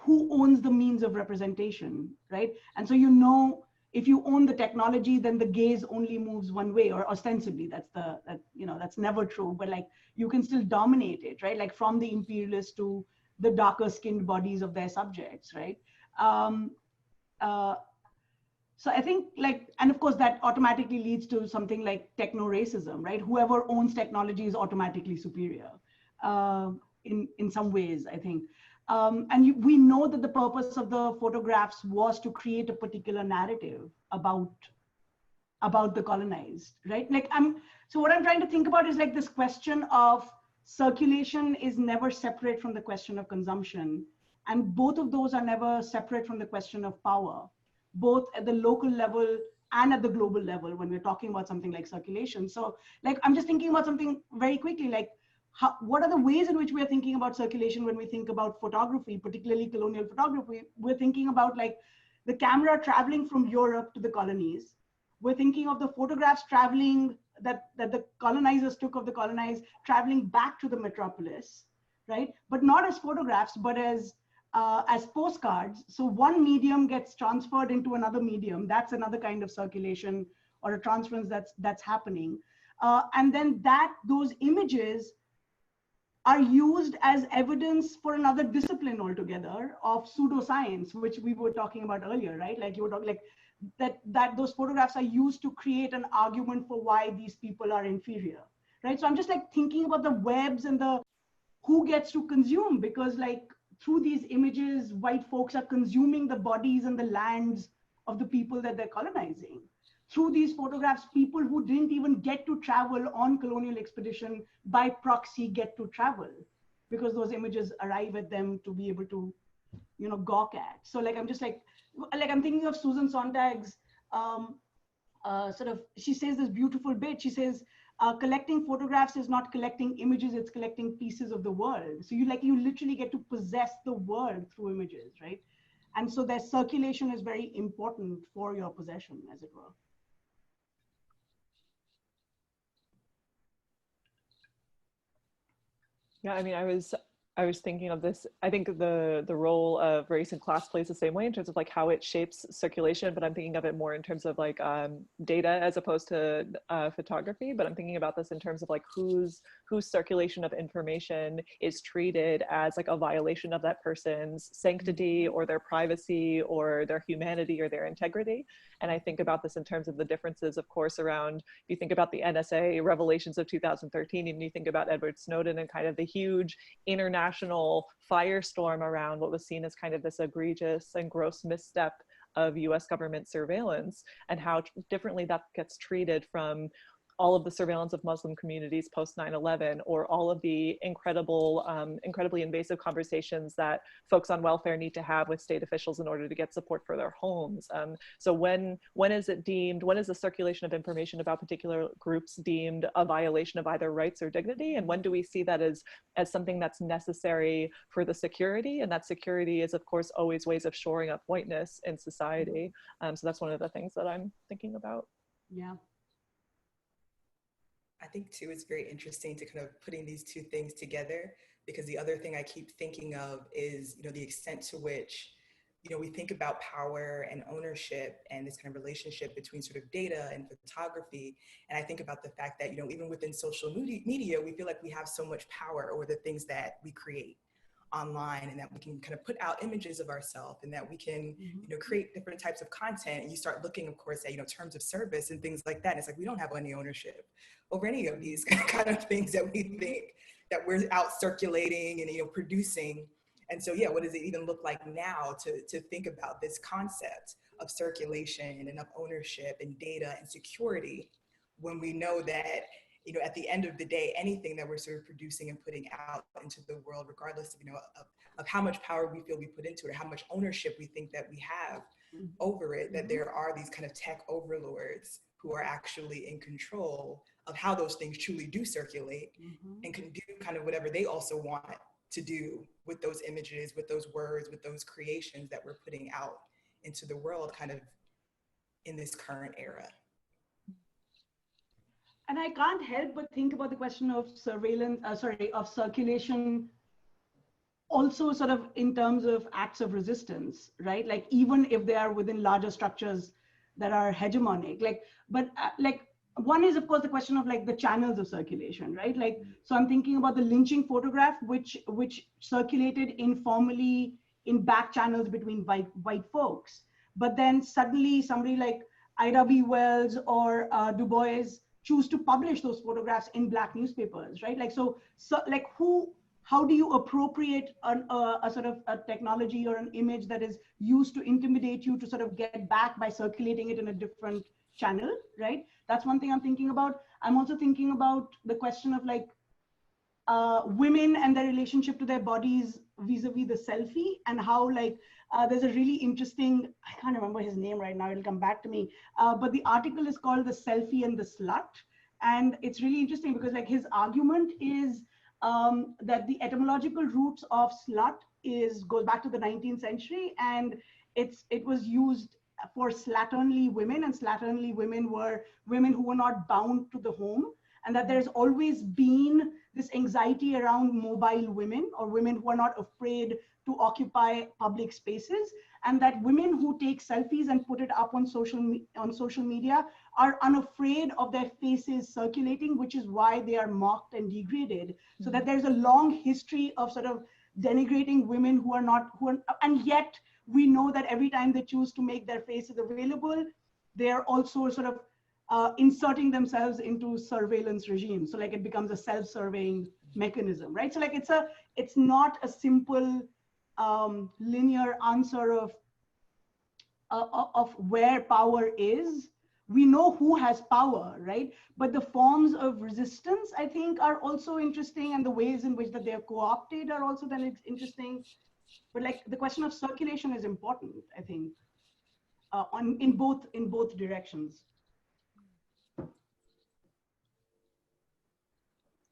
S4: who owns the means of representation, right? And so, if you own the technology, then the gaze only moves one way, or ostensibly that's never true, but like you can still dominate it, right? Like from the imperialists to the darker skinned bodies of their subjects, right? So I think and of course that automatically leads to something like techno-racism, right? Whoever owns technology is automatically superior in some ways, I think. And we know that the purpose of the photographs was to create a particular narrative about the colonized, right? So what I'm trying to think about is like this question of circulation is never separate from the question of consumption. And both of those are never separate from the question of power, both at the local level and at the global level when we're talking about something like circulation. So I'm just thinking about something very quickly, what are the ways in which we're thinking about circulation when we think about photography, particularly colonial photography? We're thinking about the camera traveling from Europe to the colonies. We're thinking of the photographs traveling that the colonizers took of the colonized, traveling back to the metropolis, right? But not as photographs, but as postcards. So one medium gets transferred into another medium. That's another kind of circulation or a transference that's happening. And then those images are used as evidence for another discipline altogether of pseudoscience, which we were talking about earlier, right? Like you were talking, that those photographs are used to create an argument for why these people are inferior, right? So I'm just like thinking about the webs and the who gets to consume, because like through these images, white folks are consuming the bodies and the lands of the people that they're colonizing. Through these photographs, people who didn't even get to travel on colonial expedition by proxy get to travel, because those images arrive at them to be able to, you know, gawk at. So like, I'm just like I'm thinking of Susan Sontag's sort of, she says this beautiful bit. She says, collecting photographs is not collecting images, it's collecting pieces of the world. So you literally get to possess the world through images, right? And so their circulation is very important for your possession, as it were.
S3: Yeah, I mean, I was thinking of this. I think the role of race and class plays the same way in terms of like how it shapes circulation, but I'm thinking of it more in terms of like data as opposed to photography. But I'm thinking about this in terms of like whose circulation of information is treated as like a violation of that person's sanctity or their privacy or their humanity or their integrity. And I think about this in terms of the differences, of course, around, if you think about the NSA revelations of 2013, and you think about Edward Snowden and kind of the huge international firestorm around what was seen as kind of this egregious and gross misstep of US government surveillance, and how differently that gets treated from all of the surveillance of Muslim communities post 9/11, or all of the incredibly invasive conversations that folks on welfare need to have with state officials in order to get support for their homes. So when is it deemed, when is the circulation of information about particular groups deemed a violation of either rights or dignity? And when do we see that as something that's necessary for the security? And that security is, of course, always ways of shoring up whiteness in society. So that's one of the things that I'm thinking about.
S4: Yeah.
S5: I think too, it's very interesting to kind of putting these two things together, because the other thing I keep thinking of is, you know, the extent to which, you know, we think about power and ownership and this kind of relationship between sort of data and photography. And I think about the fact that, you know, even within social media, we feel like we have so much power over the things that we create online, and that we can kind of put out images of ourselves, and that we can, you know, create different types of content. And you start looking, of course, at, you know, terms of service and things like that. And it's like, we don't have any ownership over any of these kind of things that we think that we're out circulating and, you know, producing. And so, yeah, what does it even look like now to think about this concept of circulation and of ownership and data and security, when we know that, you know, at the end of the day, anything that we're sort of producing and putting out into the world, regardless of, you know, of how much power we feel we put into it, or how much ownership we think that we have over it, that there are these kind of tech overlords who are actually in control of how those things truly do circulate, and can do kind of whatever they also want to do with those images, with those words, with those creations that we're putting out into the world kind of in this current era.
S4: And I can't help but think about the question of surveillance, of circulation, also sort of in terms of acts of resistance, right? Like, even if they are within larger structures that are hegemonic, like, but like, one is, of course, the question of like the channels of circulation, right? Like, so I'm thinking about the lynching photograph, which circulated informally in back channels between white folks. But then suddenly somebody like Ida B. Wells or Du Bois choose to publish those photographs in Black newspapers, right? Like, so like how do you appropriate a sort of a technology or an image that is used to intimidate you to sort of get back by circulating it in a different channel, right? That's one thing I'm thinking about. I'm also thinking about the question of like women and their relationship to their bodies vis-a-vis the selfie, and how like there's a really interesting, I can't remember his name right now, it'll come back to me, but the article is called The Selfie and the Slut. And it's really interesting because like his argument is that the etymological roots of slut goes back to the 19th century, and it was used for slatternly women, and slatternly women were women who were not bound to the home, and that there's always been this anxiety around mobile women, or women who are not afraid to occupy public spaces, and that women who take selfies and put it up on social media are unafraid of their faces circulating, which is why they are mocked and degraded. So that there's a long history of sort of denigrating women and yet we know that every time they choose to make their faces available, they are also sort of inserting themselves into surveillance regime. So like it becomes a self-serving mechanism, right? So like it's not a simple linear answer of where power is. We know who has power, right? But the forms of resistance, I think, are also interesting, and the ways in which that they are co-opted are also then interesting. But like the question of circulation is important, I think, in both directions.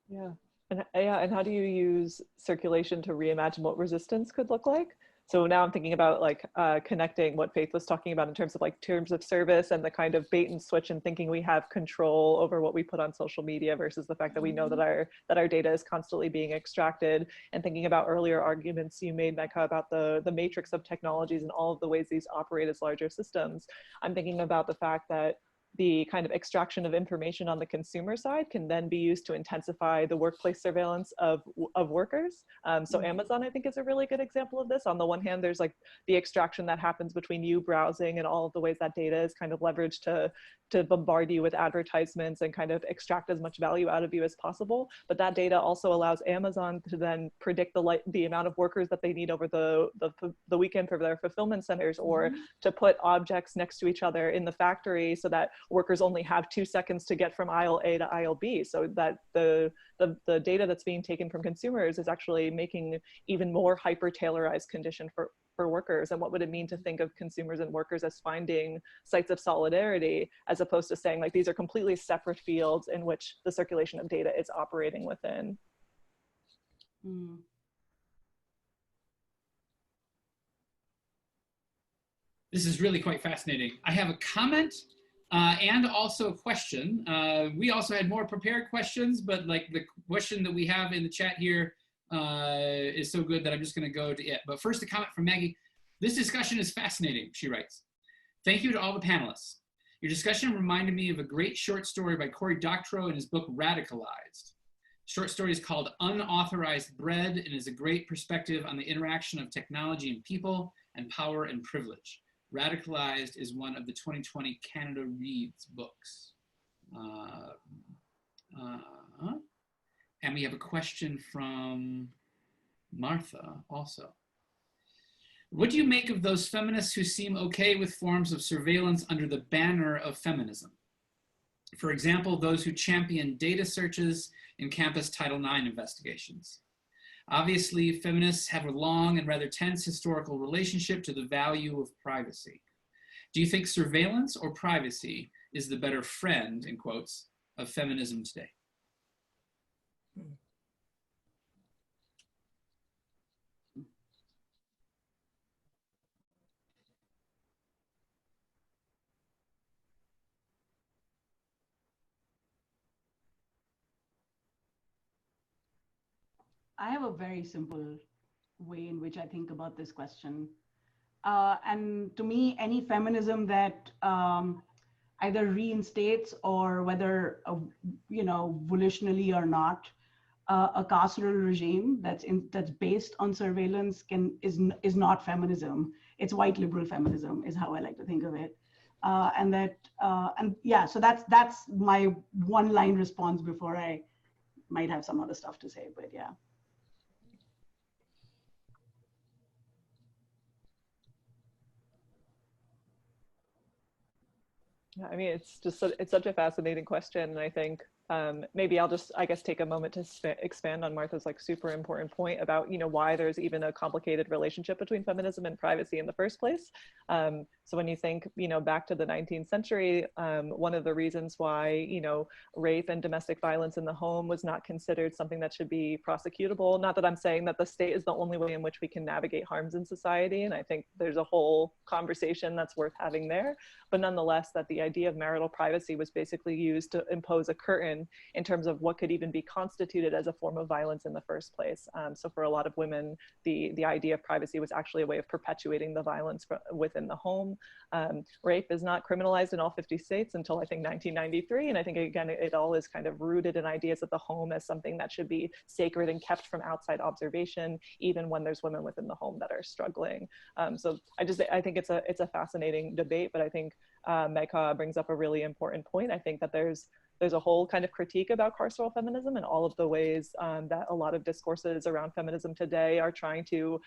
S3: Yeah. And how do you use circulation to reimagine what resistance could look like? So now I'm thinking about like connecting what Faith was talking about in terms of like terms of service and the kind of bait and switch and thinking we have control over what we put on social media versus the fact that we know that our data is constantly being extracted, and thinking about earlier arguments you made, Mecca, about the matrix of technologies and all of the ways these operate as larger systems. I'm thinking about the fact that the kind of extraction of information on the consumer side can then be used to intensify the workplace surveillance of workers. So Amazon, I think, is a really good example of this. On the one hand, there's like the extraction that happens between you browsing and all of the ways that data is kind of leveraged to bombard you with advertisements and kind of extract as much value out of you as possible. But that data also allows Amazon to then predict the amount of workers that they need over the weekend for their fulfillment centers, or to put objects next to each other in the factory so that workers only have 2 seconds to get from aisle A to aisle B, so that the data that's being taken from consumers is actually making even more hyper-tailorized condition for workers. And what would it mean to think of consumers and workers as finding sites of solidarity, as opposed to saying like these are completely separate fields in which the circulation of data is operating within?
S2: This is really quite fascinating. I have a comment and also a question. We also had more prepared questions, but like the question that we have in the chat here is so good that I'm just going to go to it. But first, a comment from Maggie. This discussion is fascinating, she writes. Thank you to all the panelists. Your discussion reminded me of a great short story by Cory Doctorow in his book Radicalized. The short story is called Unauthorized Bread and is a great perspective on the interaction of technology and people and power and privilege. Radicalized is one of the 2020 Canada Reads books. And we have a question from Martha also. What do you make of those feminists who seem okay with forms of surveillance under the banner of feminism? For example, those who champion data searches in campus Title IX investigations. Obviously, feminists have a long and rather tense historical relationship to the value of privacy. Do you think surveillance or privacy is the better friend, in quotes, of feminism today?
S4: I have a very simple way in which I think about this question. And to me, any feminism that either reinstates or whether, volitionally or not, a carceral regime that's based on surveillance is not feminism. It's white liberal feminism is how I like to think of it. So that's my one line response before I might have some other stuff to say, but yeah.
S3: I mean, it's such a fascinating question, and I think maybe I'll just, I guess, take a moment to expand on Martha's like super important point about, why there's even a complicated relationship between feminism and privacy in the first place. So when you think, back to the 19th century, one of the reasons why, rape and domestic violence in the home was not considered something that should be prosecutable. Not that I'm saying that the state is the only way in which we can navigate harms in society. And I think there's a whole conversation that's worth having there. But nonetheless, that the idea of marital privacy was basically used to impose a curtain in terms of what could even be constituted as a form of violence in the first place. So for a lot of women, the idea of privacy was actually a way of perpetuating the violence within the home. Rape is not criminalized in all 50 states until I think 1993. And I think, again, it all is kind of rooted in ideas of the home as something that should be sacred and kept from outside observation, even when there's women within the home that are struggling. So I think it's a fascinating debate, but I think Megha brings up a really important point. I think that there's a whole kind of critique about carceral feminism and all of the ways that a lot of discourses around feminism today are trying to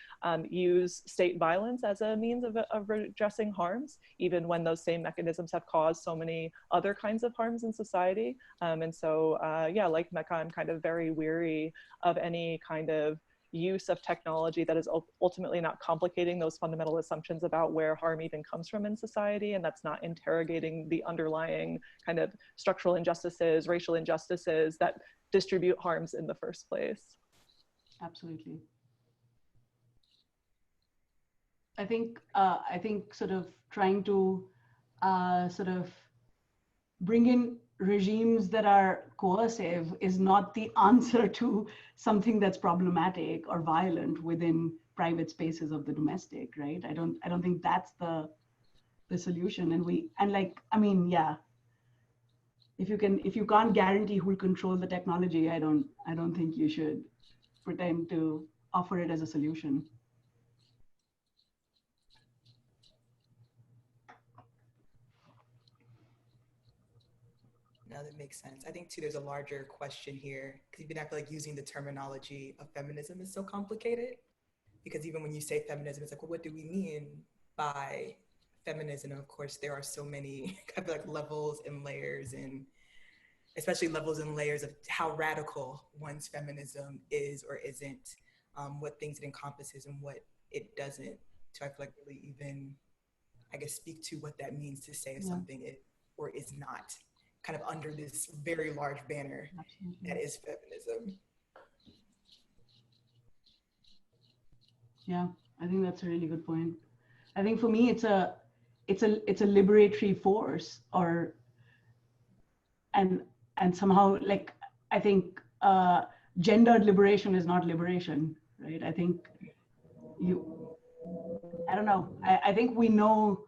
S3: use state violence as a means of redressing harms, even when those same mechanisms have caused so many other kinds of harms in society. And so, yeah, like Megha, I'm kind of very weary of any kind of use of technology that is ultimately not complicating those fundamental assumptions about where harm even comes from in society, and that's not interrogating the underlying kind of structural injustices, racial injustices that distribute harms in the first place.
S4: Absolutely. I think sort of trying to sort of bring in regimes that are coercive is not the answer to something that's problematic or violent within private spaces of the domestic, right? I don't think that's the solution. Yeah, if you can't guarantee who'll control the technology, I don't think you should pretend to offer it as a solution.
S5: No, that makes sense. I think too, there's a larger question here, because even I feel like using the terminology of feminism is so complicated, because even when you say feminism, it's like, well, what do we mean by feminism? And of course, there are so many kind of like levels and layers, and especially levels and layers of how radical one's feminism is or isn't, what things it encompasses and what it doesn't. So I feel like really even, I guess, speak to what that means to say if something is or is not, kind of under this very large banner that is feminism.
S4: Yeah, I think that's a really good point. I think for me, it's a liberatory force, and somehow, like, I think gendered liberation is not liberation, right? I think I don't know. I think we know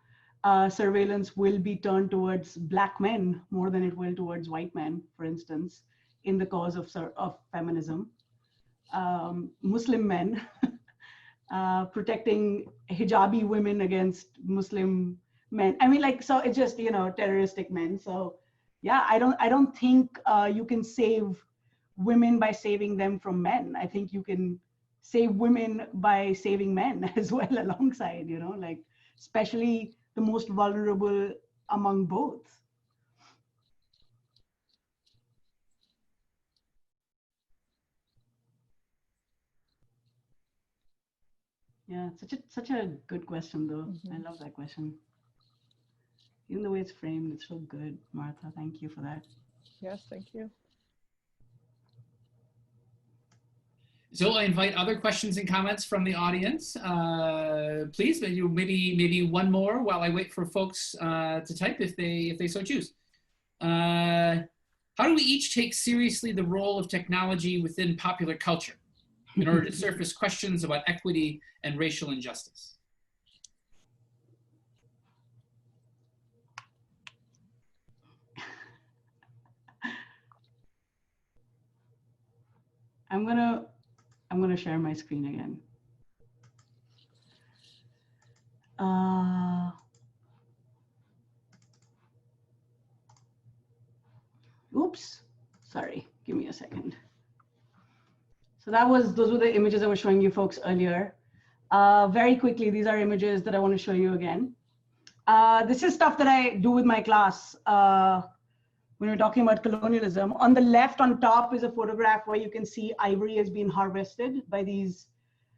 S4: surveillance will be turned towards Black men more than it will towards white men, for instance, in the cause of feminism. Muslim men protecting hijabi women against Muslim men. I mean, like, so it's just, terroristic men. So yeah, I don't think you can save women by saving them from men. I think you can save women by saving men as well alongside, like, especially the most vulnerable among both. Yeah, such a good question, though. I love that question. Even the way it's framed, it's so good, Martha. Thank you for that.
S3: Yes, thank you.
S2: So I invite other questions and comments from the audience. Please, maybe one more while I wait for folks to type if they so choose. How do we each take seriously the role of technology within popular culture in order to surface questions about equity and racial injustice?
S4: I'm gonna share my screen again. Oops, sorry, give me a second. So those were the images I was showing you folks earlier. Very quickly, these are images that I want to show you again. This is stuff that I do with my class when we're talking about colonialism. On the left, on top, is a photograph where you can see ivory has been harvested by these.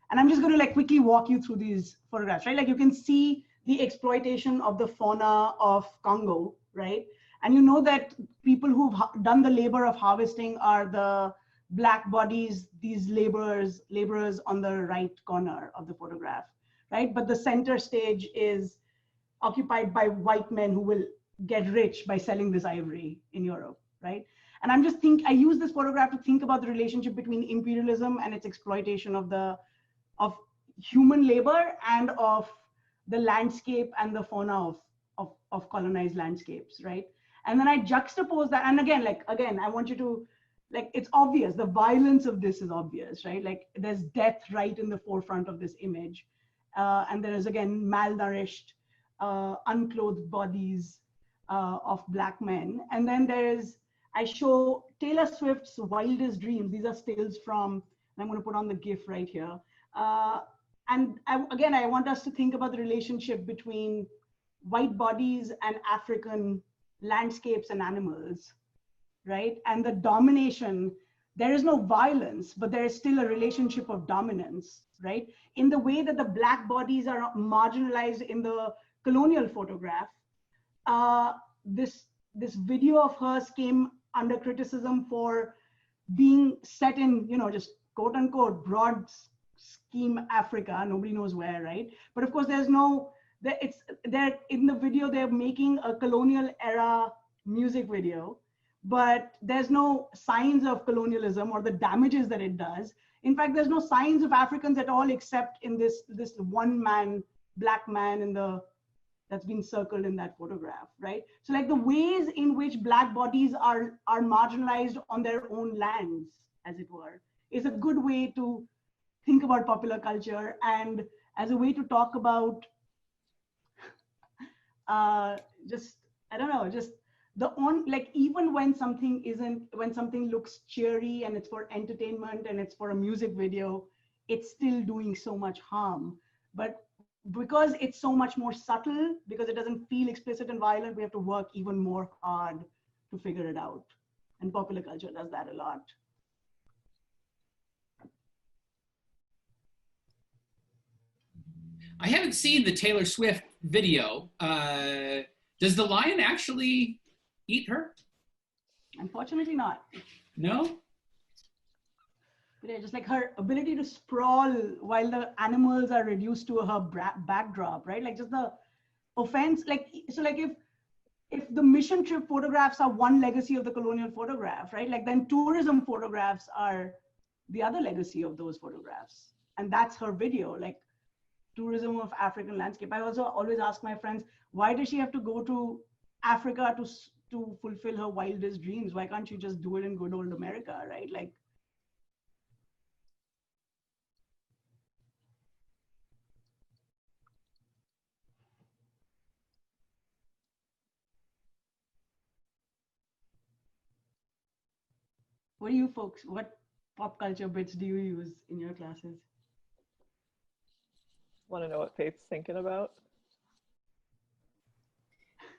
S4: And I'm just going to like quickly walk you through these photographs, right? Like you can see the exploitation of the fauna of Congo, right? And you know that people who've done the labor of harvesting are the Black bodies, these laborers on the right corner of the photograph, right? But the center stage is occupied by white men who will get rich by selling this ivory in Europe, right? And I use this photograph to think about the relationship between imperialism and its exploitation of human labor and of the landscape and the fauna of colonized landscapes, right? And then I juxtapose that. And again, I want you to, it's obvious, the violence of this is obvious, right? Like there's death right in the forefront of this image. And there is, again, malnourished, unclothed bodies of Black men. And then I show Taylor Swift's wildest dreams. These are stills from, I'm going to put on the GIF right here. And I want us to think about the relationship between white bodies and African landscapes and animals, right? And the domination, there is no violence, but there is still a relationship of dominance, right? In the way that the Black bodies are marginalized in the colonial photograph, this video of hers came under criticism for being set in, just quote unquote, broad scheme Africa, nobody knows where, right? But of course, there's no, they're in the video, they're making a colonial era music video, but there's no signs of colonialism or the damages that it does. In fact, there's no signs of Africans at all, except in this one man, Black man that's been circled in that photograph, right? So like the ways in which Black bodies are marginalized on their own lands, as it were, is a good way to think about popular culture, and as a way to talk about even when something looks cheery and it's for entertainment and it's for a music video, it's still doing so much harm. But because it's so much more subtle, because it doesn't feel explicit and violent, we have to work even more hard to figure it out. And popular culture does that a lot.
S2: I haven't seen the Taylor Swift video. Does the lion actually eat her?
S4: Unfortunately not.
S2: No?
S4: But yeah, just like her ability to sprawl while the animals are reduced to her backdrop, right? Like just the offense, if the mission trip photographs are one legacy of the colonial photograph, right? Like then tourism photographs are the other legacy of those photographs. And that's her video, like tourism of African landscape. I also always ask my friends, why does she have to go to Africa to fulfill her wildest dreams? Why can't she just do it in good old America, right? Like, what pop culture bits do you use in your classes?
S3: Want to know what Faith's thinking about?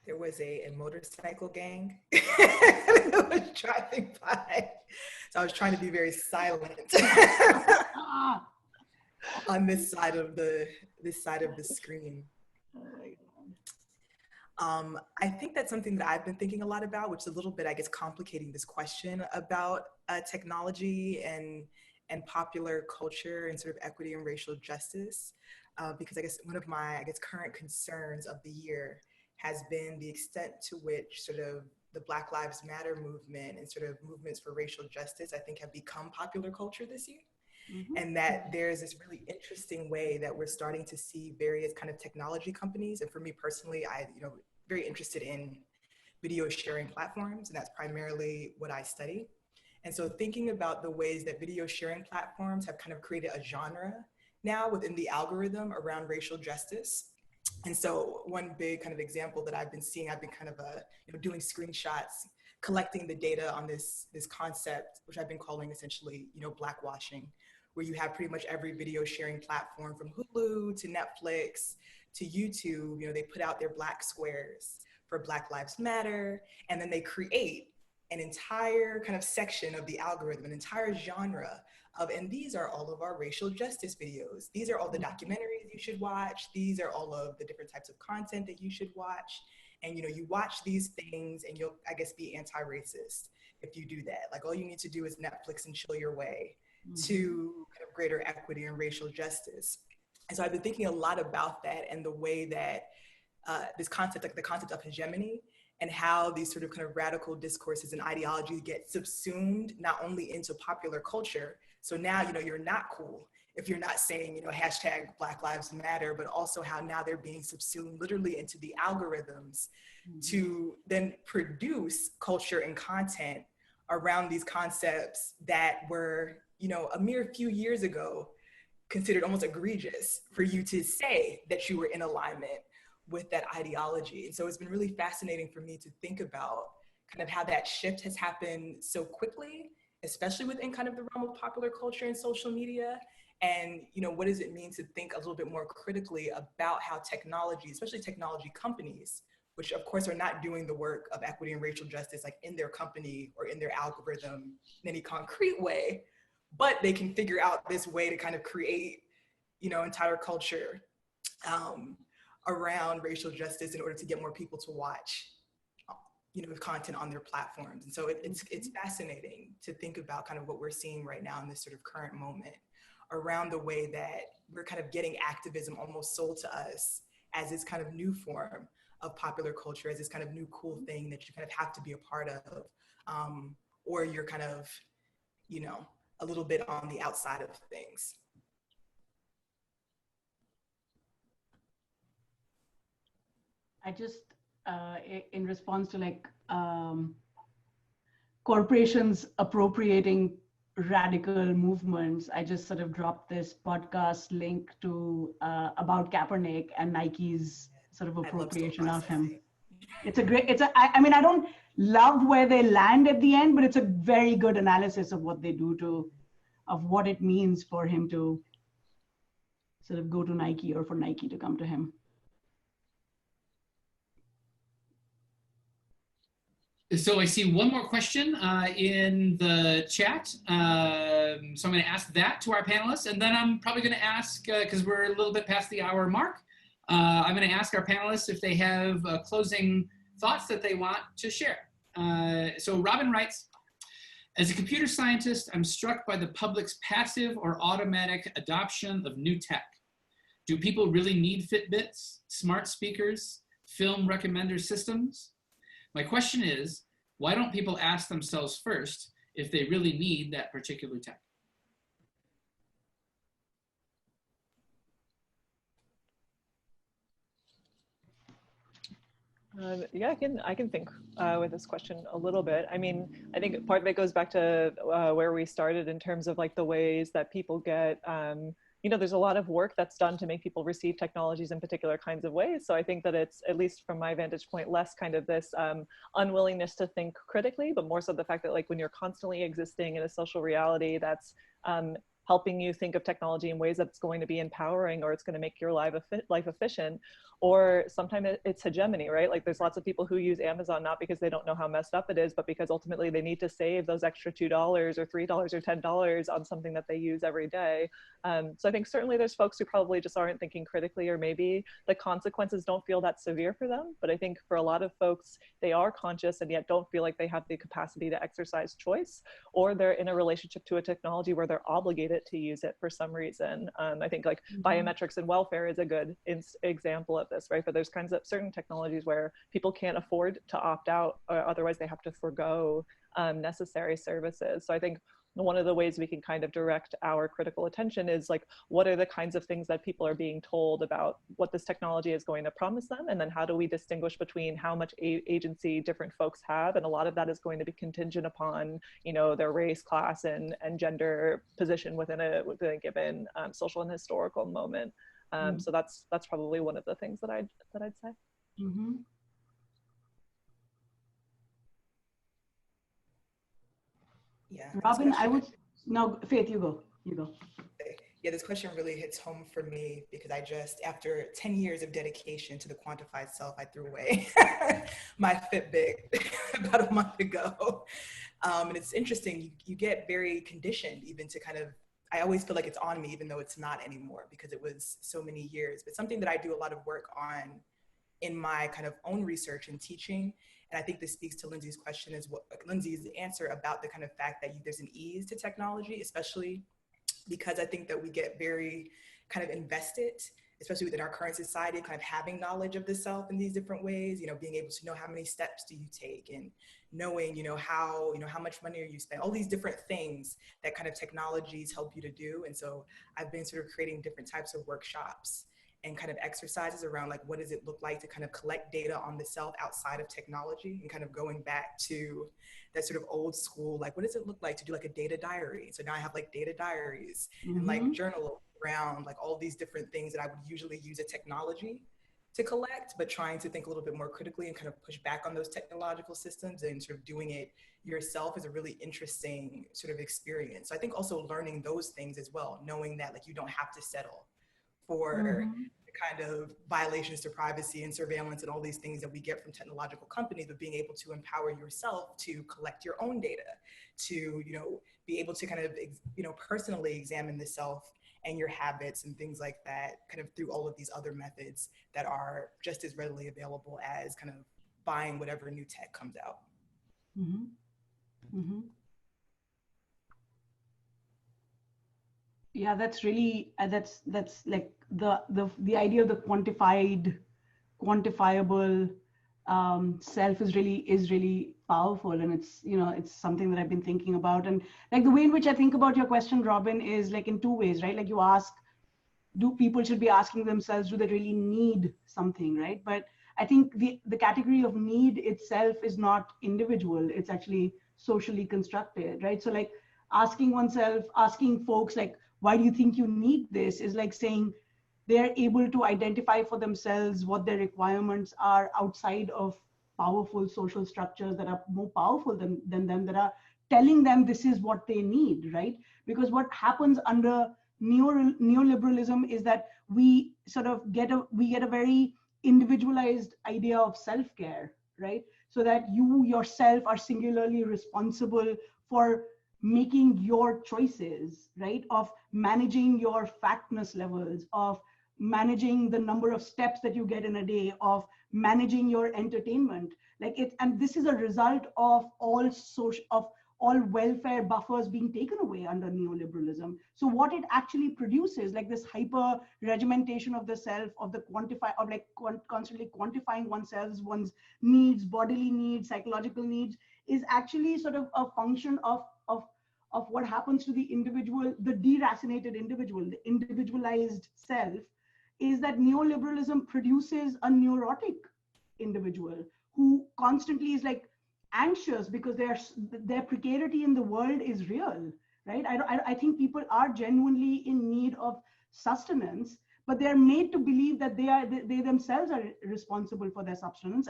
S5: There was a motorcycle gang that was driving by. So I was trying to be very silent on this side of the screen. I think that's something that I've been thinking a lot about, which is a little bit, I guess, complicating this question about technology and popular culture and sort of equity and racial justice. Because I guess one of my, current concerns of the year has been the extent to which sort of the Black Lives Matter movement and sort of movements for racial justice, I think, have become popular culture this year. Mm-hmm. And that there's this really interesting way that we're starting to see various kind of technology companies. And for me personally, very interested in video sharing platforms, and that's primarily what I study. And so thinking about the ways that video sharing platforms have kind of created a genre now within the algorithm around racial justice. And so one big kind of example that I've been seeing, I've been kind of doing screenshots, collecting the data on this concept, which I've been calling essentially, blackwashing, where you have pretty much every video sharing platform from Hulu to Netflix to YouTube, they put out their black squares for Black Lives Matter, and then they create an entire kind of section of the algorithm, an entire genre of, and these are all of our racial justice videos. These are all the documentaries you should watch. These are all of the different types of content that you should watch. And you watch these things and you'll, I guess, be anti-racist if you do that. Like all you need to do is Netflix and chill your way to kind of greater equity and racial justice. And so I've been thinking a lot about that and the way that this concept, like the concept of hegemony and how these sort of kind of radical discourses and ideologies get subsumed not only into popular culture. So now, you're not cool if you're not saying, hashtag Black Lives Matter, but also how now they're being subsumed literally into the algorithms to then produce culture and content around these concepts that were, a mere few years ago considered almost egregious for you to say that you were in alignment with that ideology. And so it's been really fascinating for me to think about kind of how that shift has happened so quickly, especially within kind of the realm of popular culture and social media. And, what does it mean to think a little bit more critically about how technology, especially technology companies, which of course are not doing the work of equity and racial justice like in their company or in their algorithm in any concrete way, but they can figure out this way to kind of create, entire culture around racial justice in order to get more people to watch, content on their platforms. And so it's fascinating to think about kind of what we're seeing right now in this sort of current moment around the way that we're kind of getting activism almost sold to us as this kind of new form of popular culture, as this kind of new cool thing that you kind of have to be a part of, or you're kind of, a little bit on the outside of things.
S4: I just, in response to corporations appropriating radical movements, I just sort of dropped this podcast link to about Kaepernick and Nike's sort of appropriation of him. It's a great, I mean, I don't love where they land at the end, but it's a very good analysis of what they do of what it means for him to sort of go to Nike or for Nike to come to him.
S2: So I see one more question in the chat. So I'm going to ask that to our panelists, and then I'm probably going to ask, because we're a little bit past the hour mark, I'm going to ask our panelists if they have closing thoughts that they want to share. So Robin writes, as a computer scientist, I'm struck by the public's passive or automatic adoption of new tech. Do people really need Fitbits, smart speakers, film recommender systems? My question is, why don't people ask themselves first if they really need that particular tech?
S3: Yeah, I can think with this question a little bit. I mean, I think part of it goes back to where we started in terms of like the ways that people get, there's a lot of work that's done to make people receive technologies in particular kinds of ways. So I think that it's, at least from my vantage point, less kind of this unwillingness to think critically, but more so the fact that like when you're constantly existing in a social reality that's helping you think of technology in ways that's going to be empowering, or it's going to make your life efficient, or sometimes it's hegemony, right? Like there's lots of people who use Amazon not because they don't know how messed up it is, but because ultimately they need to save those extra $2 or $3 or $10 on something that they use every day. So I think certainly there's folks who probably just aren't thinking critically, or maybe the consequences don't feel that severe for them. But I think for a lot of folks, they are conscious and yet don't feel like they have the capacity to exercise choice, or they're in a relationship to a technology where they're obligated to use it for some reason. I think like biometrics and welfare is a good example of this, right? But there's kinds of certain technologies where people can't afford to opt out, or otherwise they have to forego necessary services. So I think one of the ways we can kind of direct our critical attention is like, what are the kinds of things that people are being told about what this technology is going to promise them? And then how do we distinguish between how much agency different folks have? And a lot of that is going to be contingent upon, their race, class, and gender position within a given social and historical moment. So that's probably one of the things that I'd say.
S4: Mm-hmm.
S5: Yeah.
S4: Robin, Faith, you go.
S5: Yeah, this question really hits home for me because I just, after 10 years of dedication to the quantified self, I threw away my Fitbit about a month ago. And it's interesting, you get very conditioned even to kind of, I always feel like it's on me, even though it's not anymore because it was so many years. But something that I do a lot of work on in my kind of own research and teaching, and I think this speaks to Lindsay's question, is what Lindsay's answer about the kind of fact that there's an ease to technology, especially because I think that we get very kind of invested especially within our current society, kind of having knowledge of the self in these different ways, being able to know how many steps do you take, and knowing, how much money are you spend, all these different things that kind of technologies help you to do. And so I've been sort of creating different types of workshops and kind of exercises around like, what does it look like to kind of collect data on the self outside of technology, and kind of going back to that sort of old school, like, what does it look like to do like a data diary? So now I have like data diaries and like journal around like all these different things that I would usually use a technology to collect, but trying to think a little bit more critically and kind of push back on those technological systems, and sort of doing it yourself is a really interesting sort of experience. So I think also learning those things as well, knowing that like you don't have to settle for the kind of violations to privacy and surveillance and all these things that we get from technological companies, but being able to empower yourself to collect your own data, to, be able to kind of, personally examine the self and your habits and things like that, kind of through all of these other methods that are just as readily available as kind of buying whatever new tech comes out.
S4: Yeah, that's really that's like the idea of the quantifiable self is really powerful, and it's something that I've been thinking about. And like the way in which I think about your question, Robin, is like in two ways, right? Like you ask, do people should be asking themselves, do they really need something, right? But I think the category of need itself is not individual, it's actually socially constructed, right? So like asking folks like, why do you think you need this, is like saying they're able to identify for themselves what their requirements are outside of powerful social structures that are more powerful than them, that are telling them this is what they need, right? Because what happens under neoliberalism is that we sort of get a very individualized idea of self-care, right? So that you yourself are singularly responsible for making your choices, right? Of managing your fatness levels, of managing the number of steps that you get in a day, of managing your entertainment, and this is a result of all welfare buffers being taken away under neoliberalism. So what it actually produces, like this hyper regimentation of the self, of the constantly quantifying one's needs, bodily needs, psychological needs, is actually sort of a function of what happens to the individual, the deracinated individual, the individualized self, is that neoliberalism produces a neurotic individual who constantly is like anxious because their precarity in the world is real, right? I think people are genuinely in need of sustenance, but they're made to believe that they themselves are responsible for their subsistence,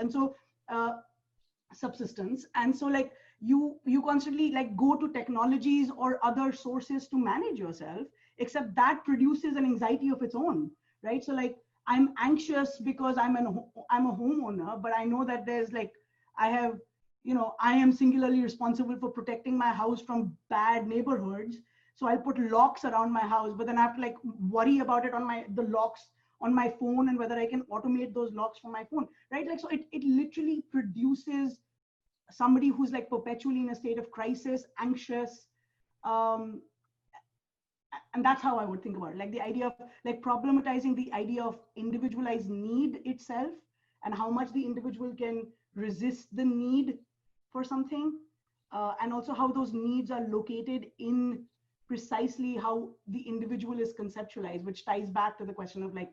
S4: and so like you constantly like go to technologies or other sources to manage yourself, except that produces an anxiety of its own, right? So like I'm anxious because I'm a homeowner, but I know that there's like I am singularly responsible for protecting my house from bad neighborhoods, so I'll put locks around my house, but then I have to like worry about it on the locks on my phone and whether I can automate those locks from my phone, right? Like, so it literally produces somebody who's like perpetually in a state of crisis, anxious, and that's how I would think about it. Like the idea of like problematizing the idea of individualized need itself, and how much the individual can resist the need for something, and also how those needs are located in precisely how the individual is conceptualized, which ties back to the question of like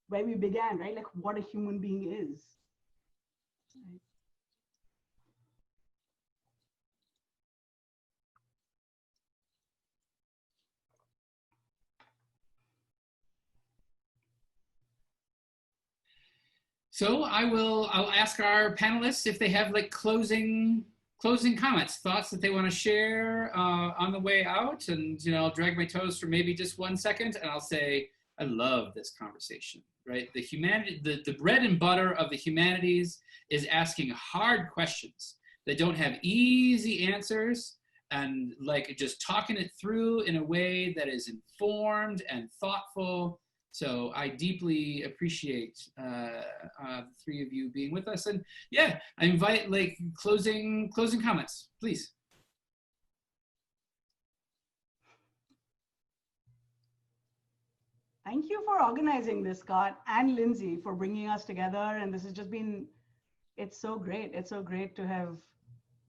S4: where we began, right? Like what a human being is. Right.
S2: So I'll ask our panelists if they have like closing comments, thoughts that they want to share on the way out. And, I'll drag my toes for maybe just 1 second, and I'll say, I love this conversation, right? The bread and butter of the humanities is asking hard questions that don't have easy answers, and like just talking it through in a way that is informed and thoughtful. So I deeply appreciate the three of you being with us. And yeah, I invite like closing comments, please.
S4: thank you for organizing this, Scott, and Lindsay for bringing us together. And this has just been, it's so great. It's so great to have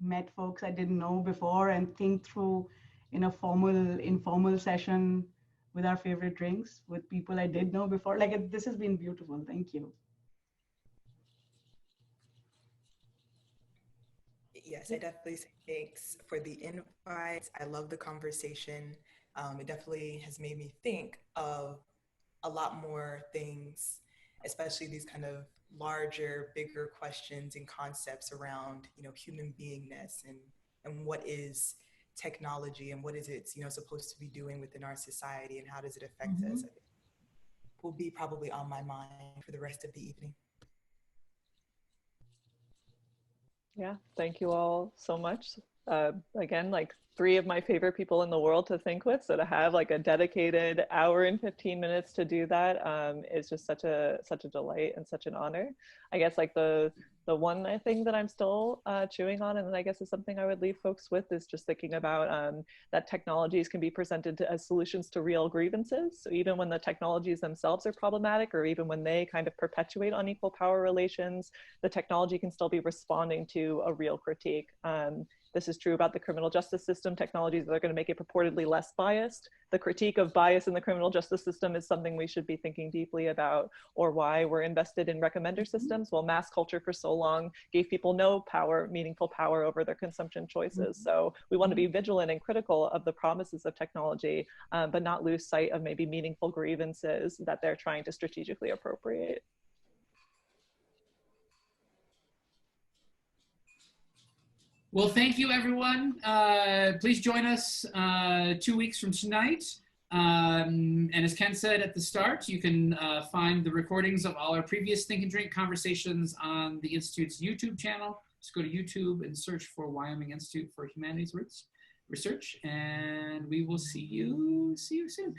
S4: met folks I didn't know before and think through in a formal, informal session with our favorite drinks with people I did know before. Like this has been beautiful. Thank you.
S5: Yes, I definitely say thanks for the invite. I love the conversation. It definitely has made me think of a lot more things, especially these kind of larger, bigger questions and concepts around, human beingness and what is technology and what is it, supposed to be doing within our society and how does it affect us? I think will be probably on my mind for the rest of the evening.
S3: Yeah, thank you all so much. Again, like 3 of my favorite people in the world to think with, so to have like a dedicated hour and 15 minutes to do that is just such a delight and such an honor. I guess like the one thing that I'm still chewing on, and I guess is something I would leave folks with, is just thinking about that technologies can be presented as solutions to real grievances. So even when the technologies themselves are problematic, or even when they kind of perpetuate unequal power relations, the technology can still be responding to a real critique. This is true about the criminal justice system, technologies that are going to make it purportedly less biased. The critique of bias in the criminal justice system is something we should be thinking deeply about, or why we're invested in recommender systems. Well, mass culture for so long gave people no power, meaningful power over their consumption choices. So we want to be vigilant and critical of the promises of technology, but not lose sight of maybe meaningful grievances that they're trying to strategically appropriate.
S2: Well, thank you, everyone. Please join us 2 weeks from tonight. And as Ken said at the start, you can find the recordings of all our previous Think and Drink conversations on the Institute's YouTube channel. Just go to YouTube and search for Wyoming Institute for Humanities Research, and we will see you soon.